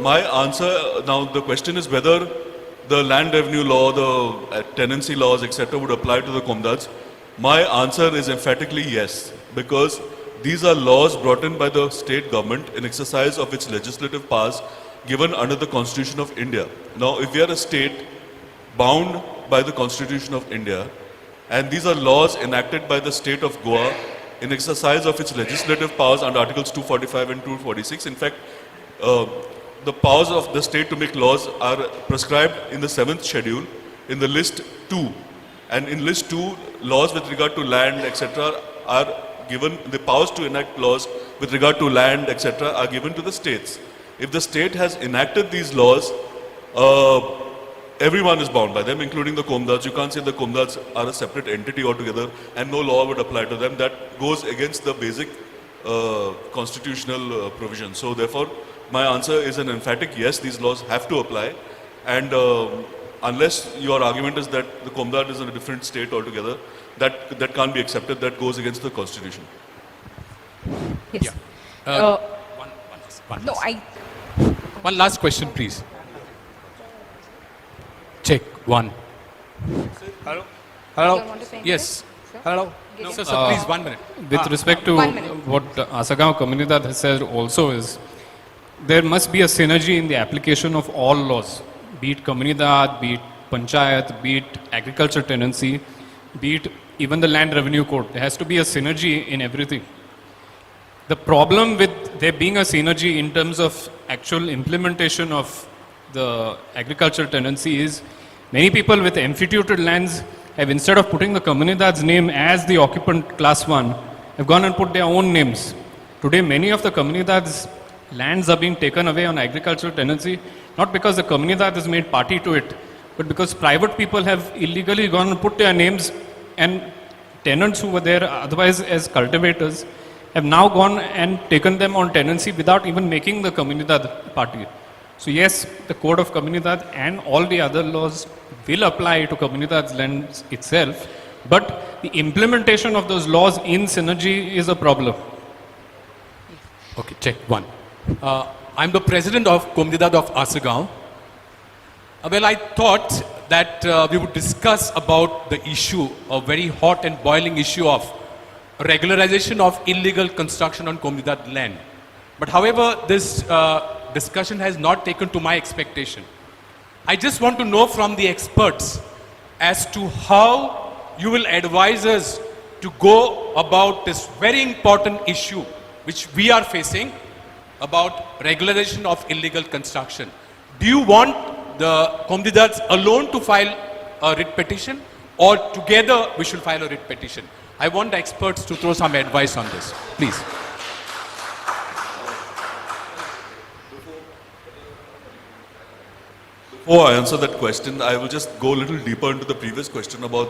my answer, now the question is whether the land revenue law, the tenancy laws, etc. would apply to the Comunidades. My answer is emphatically yes, because these are laws brought in by the state government in exercise of its legislative powers given under the Constitution of India. Now, if we are a state bound by the Constitution of India, and these are laws enacted by the state of Goa in exercise of its legislative powers under Articles 245 and 246. In fact, the powers of the state to make laws are prescribed in the 7th schedule in the list 2. And in list 2, laws with regard to land, etc. are given, the powers to enact laws with regard to land, etc. are given to the states. If the state has enacted these laws, everyone is bound by them, including the Comunidades. You can't say the Comunidades are a separate entity altogether and no law would apply to them. That goes against the basic constitutional provision. So therefore, my answer is an emphatic yes, these laws have to apply. And unless your argument is that the Comunidad is in a different state altogether, that can't be accepted, that goes against the constitution. Yes. One last question, please. Check, one. Hello? Hello? Yes. Hello? No, sir, please, 1 minute. With respect to what Asagaon Comunidad has said also is, there must be a synergy in the application of all laws, be it Comunidad, be it Panchayat, be it agriculture tenancy, be it even the land revenue code. There has to be a synergy in everything. The problem with there being a synergy in terms of actual implementation of the agricultural tenancy is many people with amphitheated lands have, instead of putting the Comunidad's name as the occupant class 1, have gone and put their own names. Today, many of the Comunidad's lands are being taken away on agricultural tenancy, not because the Comunidad has made party to it, but because private people have illegally gone and put their names, and tenants who were there otherwise as cultivators have now gone and taken them on tenancy without even making the Comunidad party. So yes, the Code of Comunidad and all the other laws will apply to Comunidad's lands itself, but the implementation of those laws in synergy is a problem. Okay, check, one. I'm the president of Comunidad of Asagaon. Well, I thought that we would discuss about the issue, a very hot and boiling issue of regularization of illegal construction on Comunidad land. But however, this discussion has not taken to my expectation. I just want to know from the experts as to how you will advise us to go about this very important issue which we are facing about regularization of illegal construction. Do you want the Comunidades alone to file a writ petition, or together we should file a writ petition? I want the experts to throw some advice on this, please. Before I answer that question, I will just go a little deeper into the previous question about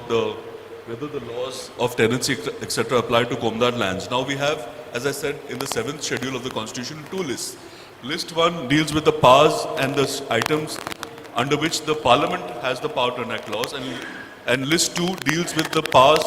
whether the laws of tenancy, etc., apply to Komdar lands. Now we have, as I said, in the 7th schedule of the Constitution, 2 lists. List 1 deals with the powers and the items under which the Parliament has the power to enact laws, and List 2 deals with the powers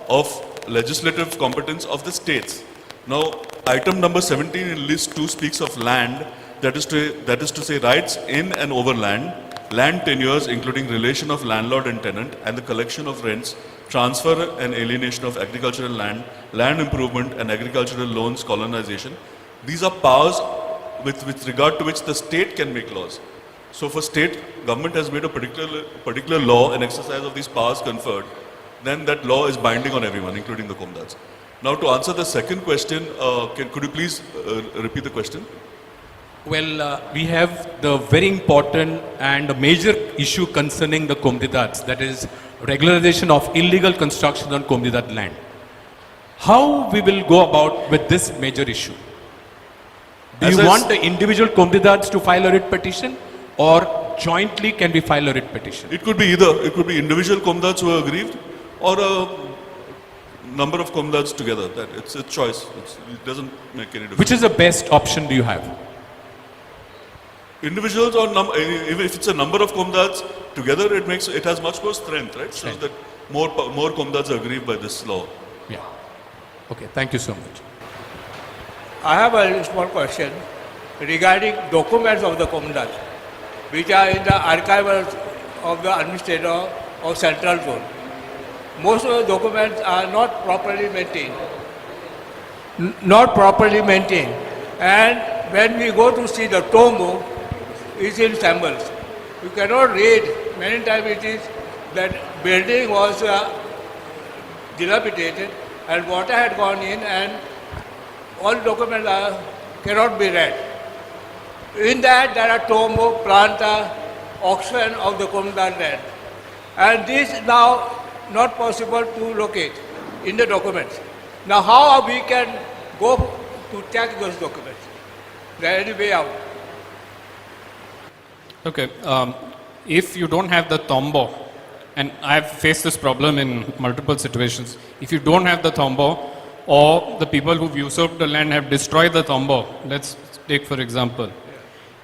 of legislative competence of the states. Now, item number 17 in List 2 speaks of land, that is to say rights in and over land, land tenures including relation of landlord and tenant, and the collection of rents, transfer and alienation of agricultural land, land improvement and agricultural loans, colonization. These are powers with regard to which the state can make laws. So for state, government has made a particular law and exercise of these powers conferred, then that law is binding on everyone, including the Komdars. Now to answer the second question, could you please repeat the question? Well, we have the very important and a major issue concerning the Comunidades, that is regularization of illegal construction on Comunidad land. How we will go about with this major issue? Do you want the individual Comunidades to file a writ petition, or jointly can we file a writ petition? It could be either. It could be individual Komdars who are aggrieved, or a number of Komdars together. It's a choice. It doesn't make any difference. Which is the best option do you have? Individuals or if it's a number of Komdars together, it has much more strength, right? So that more Komdars are aggrieved by this law. Yeah. Okay. Thank you so much. I have a small question regarding documents of the Comunidad, which are in the archives of the administrator of Central Zone. Most of the documents are not properly maintained. And when we go to see the tomb, it's in shambles. You cannot read. Many times it is that building was dilapidated and water had gone in, and all documents cannot be read. In that there are tomb, planta, auction of the Comunidad land. And this is now not possible to locate in the documents. Now how we can go to check those documents? Is there any way out? Okay, if you don't have the tombo, and I've faced this problem in multiple situations, if you don't have the tombo, or the people who've usurped the land have destroyed the tombo, let's take for example,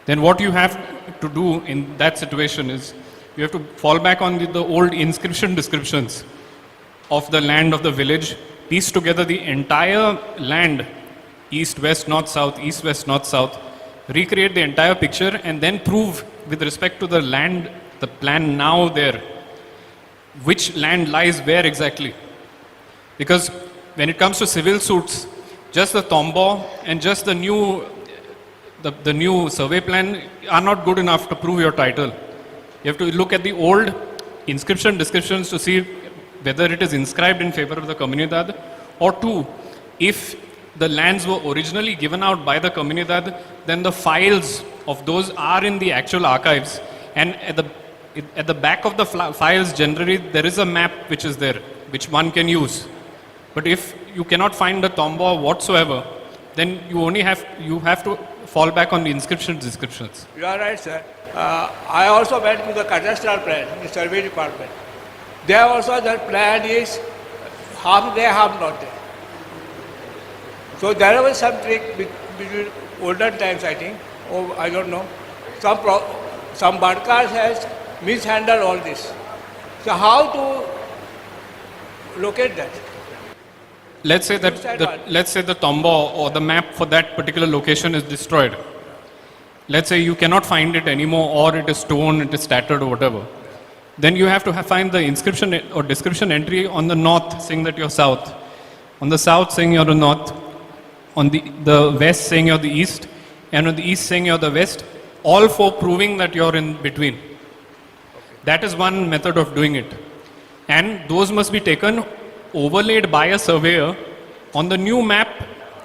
then what you have to do in that situation is, you have to fall back on the old inscription descriptions of the land of the village, piece together the entire land, east, west, north, south, east, west, north, south, recreate the entire picture, and then prove with respect to the land, the plan now there, which land lies where exactly. Because when it comes to civil suits, just the tombo and just the new survey plan are not good enough to prove your title. You have to look at the old inscription descriptions to see whether it is inscribed in favor of the Comunidad, or two, if the lands were originally given out by the Comunidad, then the files of those are in the actual archives, and at the back of the files generally there is a map which is there, which one can use. But if you cannot find the tombo whatsoever, then you have to fall back on the inscription descriptions. You are right, sir. I also went to the cadastral plan, the survey department. There also the plan is half there, half not there. So there was some trick between olden times, I think, or I don't know. Some Badkars has mishandled all this. So how to locate that? Let's say that the tombo or the map for that particular location is destroyed. Let's say you cannot find it anymore, or it is torn, it is tattered, or whatever. Then you have to find the inscription or description entry on the north saying that you're south, on the south saying you're the north, on the west saying you're the east, and on the east saying you're the west, all for proving that you're in between. That is one method of doing it. And those must be taken, overlaid by a surveyor on the new map,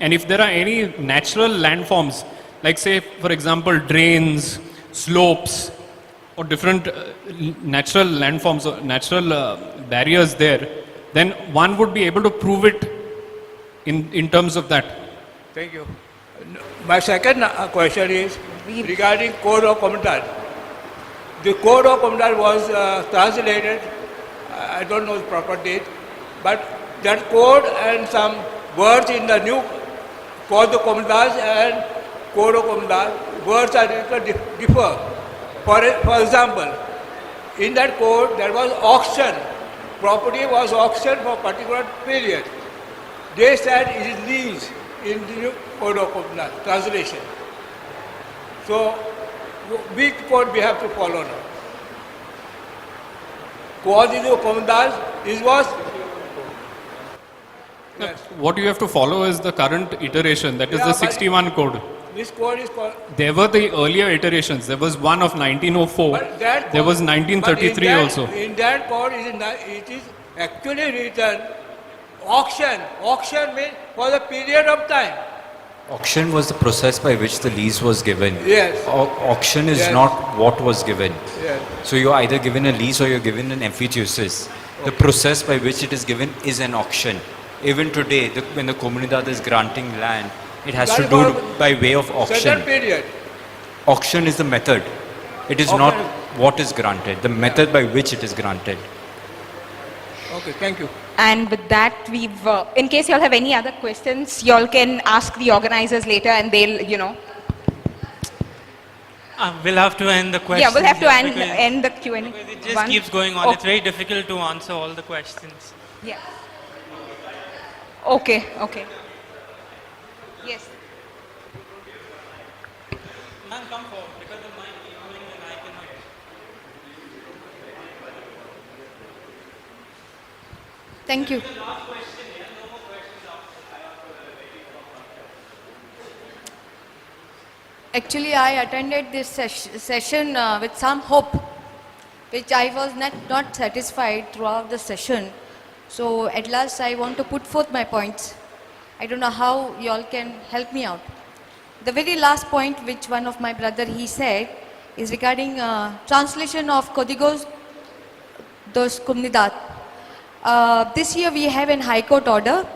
and if there are any natural landforms, like say for example drains, slopes, or different natural landforms or natural barriers there, then one would be able to prove it in terms of that. Thank you. My second question is regarding Code of Comunidad. the Code of Comunidades was translated, I don't know the proper date, but that code and some words in the new Code of Comunidades and Code of Comunidades, words are little differ. For example, in that code there was auction. Property was auctioned for a particular period. They said it is lease in the new Code of Comunidades, translation. So, which code we have to follow now? Code of Comunidades is was. Yes. What you have to follow is the current iteration, that is Yeah, the but 61 code. This code is called. There were the earlier iterations. There was one of 1904. But that There was code- 1933 but in that- also. In that code, it is actually written auction. Auction means for the period of time. Auction was the process by which the lease was given. Yes. Auction is Yes. not what was given. Yes. So you're either given a lease or you're given an emphyteosis. The process by which it is given is an auction. Even today, when the comunidad is granting land, it has to do by way of auction. Certain period. Auction is the method. It is not what is granted, the method by which it is granted. Okay, thank you. And with that, we've, in case y'all have any other questions, y'all can ask the organizers later and they'll, We'll have to end the questions. yeah, we'll have to here because end the Q&A. it just keeps going on. It's very difficult to answer all the questions. Yeah. Okay, okay. Yes. Ma'am, come forward because the mic is moving and I cannot. Thank you. Actually, I attended this session with some hope, which I was not satisfied throughout the session. So at last, I want to put forth my points. I don't know how you all can help me out. The very last point, which one of my brother he said, is regarding translation of Códigos dos Comunidad. This year we have an High Court order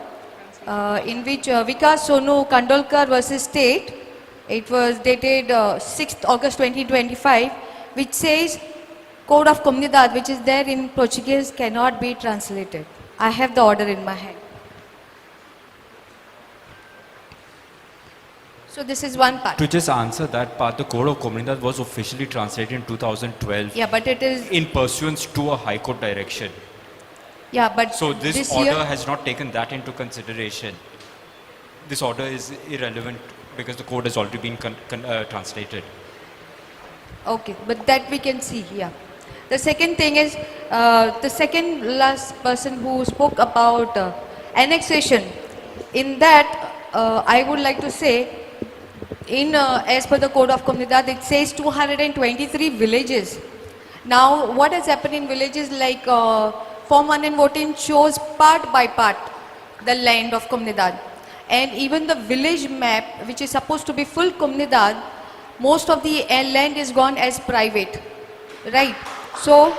in which Vikas Sonu Kandolkar versus State, it was dated 6th August 2025, which says Code of Comunidad, which is there in Portuguese, cannot be translated. I have the order in my hand. So this is one part. To just answer that part, the Code of Comunidades was officially translated in 2012. Yeah, but it is... in pursuance to a High Court direction. Yeah, but So this year- order has not taken that into consideration. This order is irrelevant because the code has already been translated. Okay, but that we can see, yeah. The second thing is, the second last person who spoke about annexation. In that, I would like to say, as per the Code of Comunidad, it says 223 villages. Now, what has happened in villages like Form 1 and 14 shows part by part the land of Comunidad. And even the village map, which is supposed to be full Comunidad, most of the land is gone as private, right? So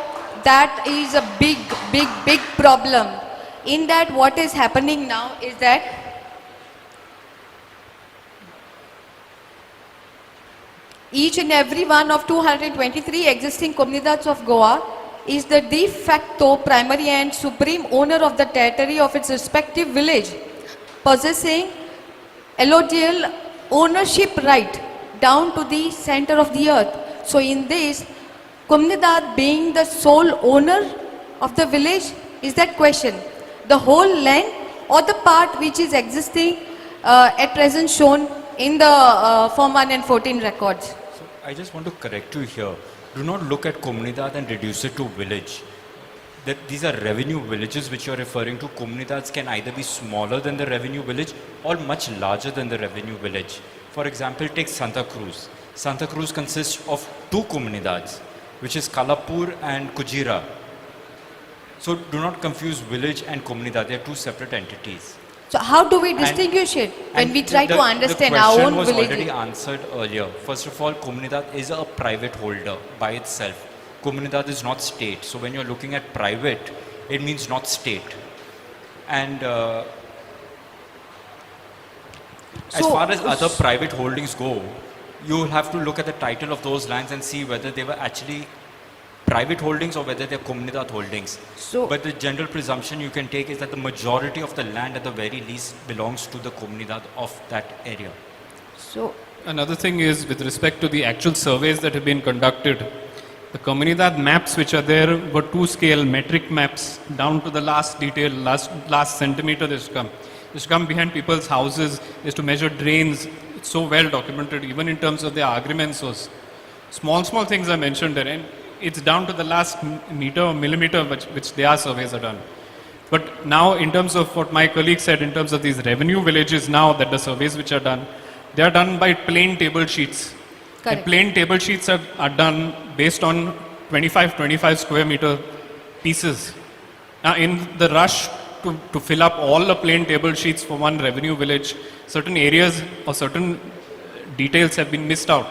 that is a big problem. In that, what is happening now is that each and every one of 223 existing comunidades of Goa is the de facto primary and supreme owner of the territory of its respective village, possessing allodial ownership right down to the center of the earth. So in this, Comunidad being the sole owner of the village is that question. The whole land or the part which is existing at present shown in the Form 1 and 14 records. So I just want to correct you here. Do not look at Comunidad and reduce it to village. These are revenue villages which you are referring to. Comunidades can either be smaller than the revenue village or much larger than the revenue village. For example, take Santa Cruz. Santa Cruz consists of two comunidades, which is Kalapur and Kujira. So do not confuse village and comunidad. They are two separate entities. So how do we distinguish it when we try to understand our own The question was village? already answered earlier. First of all, comunidad is a private holder by itself. Comunidad is not state. So when you're looking at private, it means not state. And as far as other private holdings go, you will have to look at the title of those lands and see whether they were actually private holdings or whether they're comunidad holdings. But the general presumption you can take is that the majority of the land at the very least belongs to the comunidad of that area. So another thing is with respect to the actual surveys that have been conducted, the Comunidad maps which are there were two-scale metric maps down to the last detail, last centimeter that's come. Just come behind people's houses is to measure drains. It's so well documented, even in terms of the agreements. Small things are mentioned there, and it's down to the last meter or millimeter which their surveys are done. But now, in terms of what my colleague said, in terms of these revenue villages now, that the surveys which are done, they are done by plain table sheets. Correct. And plain table sheets are done based on 25 square meter pieces. Now, in the rush to fill up all the plain table sheets for one revenue village, certain areas or certain details have been missed out,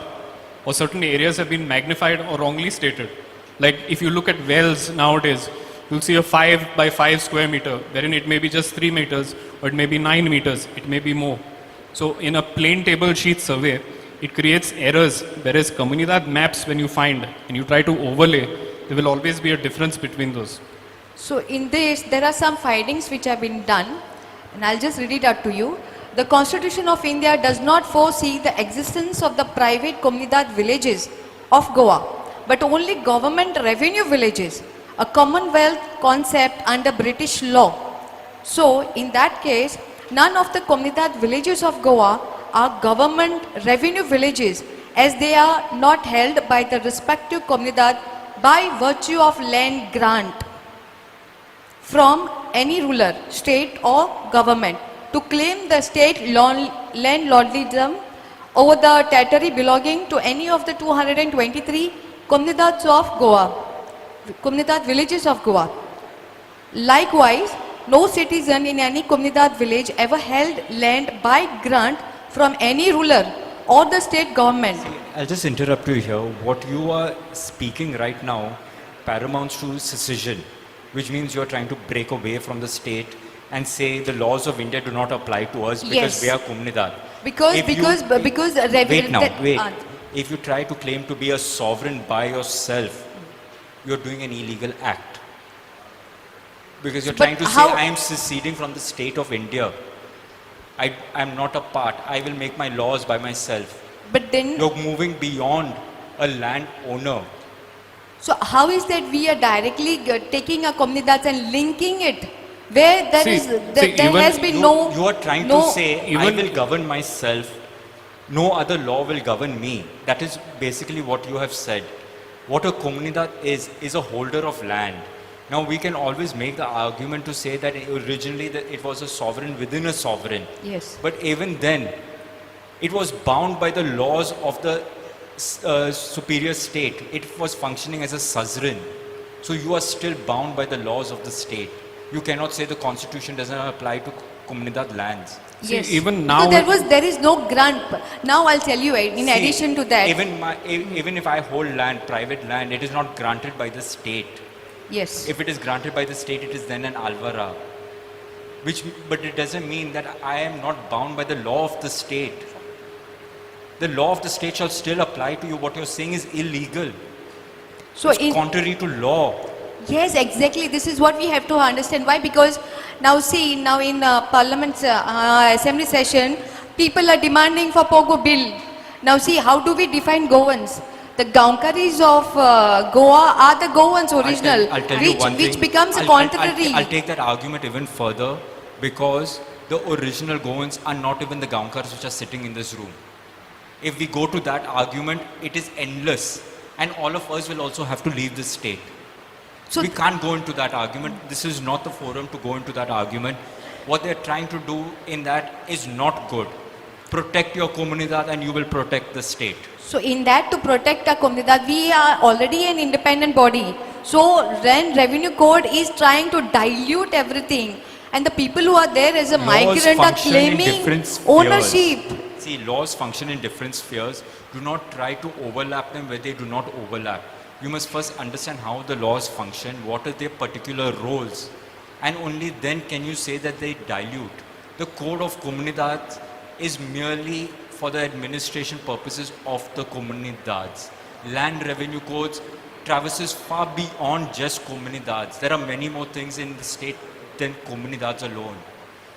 or certain areas have been magnified or wrongly stated. Like if you look at wells nowadays, you'll see a 5 by 5 square meter, wherein it may be just 3 meters, or it may be 9 meters, it may be more. So in a plain table sheet survey, it creates errors, whereas Comunidad maps, when you find and you try to overlay, there will always be a difference between those. So in this, there are some findings which have been done, and I'll just read it out to you. The Constitution of India does not foresee the existence of the private Comunidad villages of Goa, but only government revenue villages, a Commonwealth concept under British law. So in that case, none of the Comunidad villages of Goa are government revenue villages, as they are not held by the respective Comunidad by virtue of land grant from any ruler, state or government to claim the state landlordism over the territory belonging to any of the 223 Comunidades of Goa, Comunidad villages of Goa. Likewise, no citizen in any Comunidad village ever held land by grant from any ruler or the state government. I'll just interrupt you here. What you are speaking right now paramounts to secession, which means you're trying to break away from the state and say the laws of India do not apply to us because Yes. we are Comunidad. Because Wait. If you try to claim to be a sovereign by yourself, you're doing an illegal act. Because you're But trying to say, how- I am seceding from the state of India. I'm not a part. I will make my laws by myself. But then, You're moving beyond a landowner. so how is that we are directly taking a Comunidad and linking it? Where there has been You are trying no- to say, I will govern myself. No other law will govern me. That is basically what you have said. What a Comunidad is a holder of land. Now we can always make the argument to say that originally it was a sovereign within a sovereign. Yes. But even then, it was bound by the laws of the superior state. It was functioning as a suzerain. So you are still bound by the laws of the state. You cannot say the constitution doesn't apply to Comunidad lands. Yes. Even now, Because there is no grant. Now I'll tell you, in See, addition to that. Even if I hold land, private land, it is not granted by the state. Yes. If it is granted by the state, it is then an alvara. But it doesn't mean that I am not bound by the law of the state. The law of the state shall still apply to you. What you're saying is illegal. So it's contrary to law. Yes, exactly. This is what we have to understand. Why? Because now see, now in Parliament's assembly session, people are demanding for Pogo bill. Now see, how do we define Goans? The Gaonkaris of Goa are the Goans original, I'll tell you one which thing. becomes a I'll contrary. take that argument even further because the original Goans are not even the Gaonkars which are sitting in this room. If we go to that argument, it is endless. And all of us will also have to leave this state. So we can't go into that argument. This is not the forum to go into that argument. What they're trying to do in that is not good. Protect your Comunidad and you will protect the state. So in that, to protect our Comunidad, we are already an independent body. So then Revenue Code is trying to dilute everything. And the people who are there as a migrant are claiming ownership. See, laws function in different spheres. Do not try to overlap them where they do not overlap. You must first understand how the laws function, what are their particular roles, and only then can you say that they dilute. The Code of Comunidades is merely for the administration purposes of the Comunidades. Land revenue codes traverses far beyond just comunidades. There are many more things in the state than comunidades alone.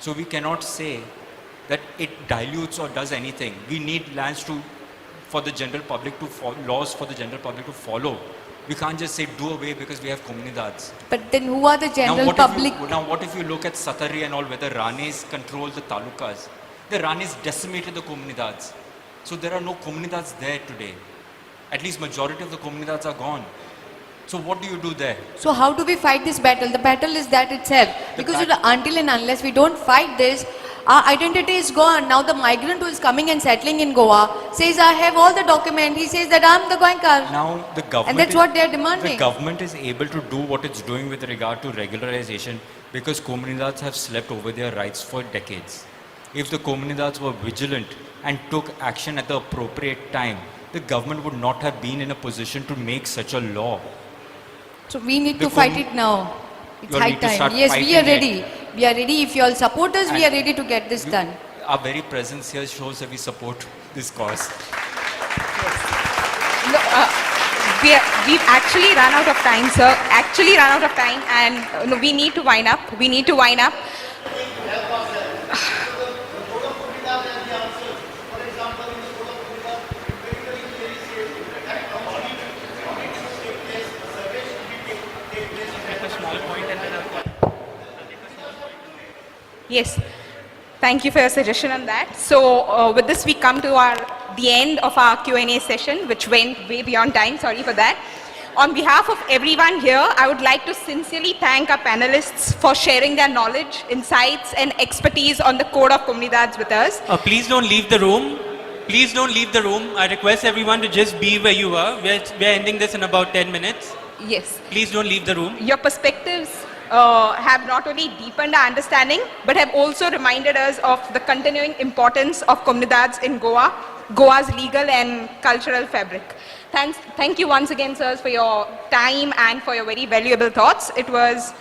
So we cannot say that it dilutes or does anything. We need lands for the general public to follow, laws for the general public to follow. We can't just say do away because we have comunidades. But then who are the general public? Now what if you look at Satari and all, where the Ranes control the talukas? The Ranes decimated the comunidades. So there are no comunidades there today. At least majority of the comunidades are gone. So what do you do there? So how do we fight this battle? The battle is that itself. Because until and unless we don't fight this, our identity is gone. Now the migrant who is coming and settling in Goa says, I have all the documents. He says that I'm the Goenkar. Now the government... And that's what they are demanding. The government is able to do what it's doing with regard to regularization because comunidades have slept over their rights for decades. If the comunidades were vigilant and took action at the appropriate time, the government would not have been in a position to make such a law. So we need to fight it now. It's You all high need to time. start Yes, we are fighting ready. it. We are ready. If you all support us, we are And ready to get this done. Our very presence here shows that we support this cause. No, we've actually run out of time, sir. Actually run out of time, and no, we need to wind up. We need to wind up. Yes, thank you for your suggestion on that. So with this, we come to the end of our Q&A session, which went way beyond time. Sorry for that. On behalf of everyone here, I would like to sincerely thank our panelists for sharing their knowledge, insights, and expertise on the Code of Comunidades with us. Please don't leave the room. Please don't leave the room. I request everyone to just be where you are. We're ending this in about 10 minutes. Yes. Please don't leave the room. Your perspectives have not only deepened our understanding, but have also reminded us of the continuing importance of comunidades in Goa's legal and cultural fabric. Thank you once again, sirs, for your time and for your very valuable thoughts. It was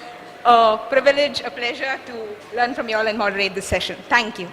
a privilege, a pleasure to learn from you all and moderate this session. Thank you.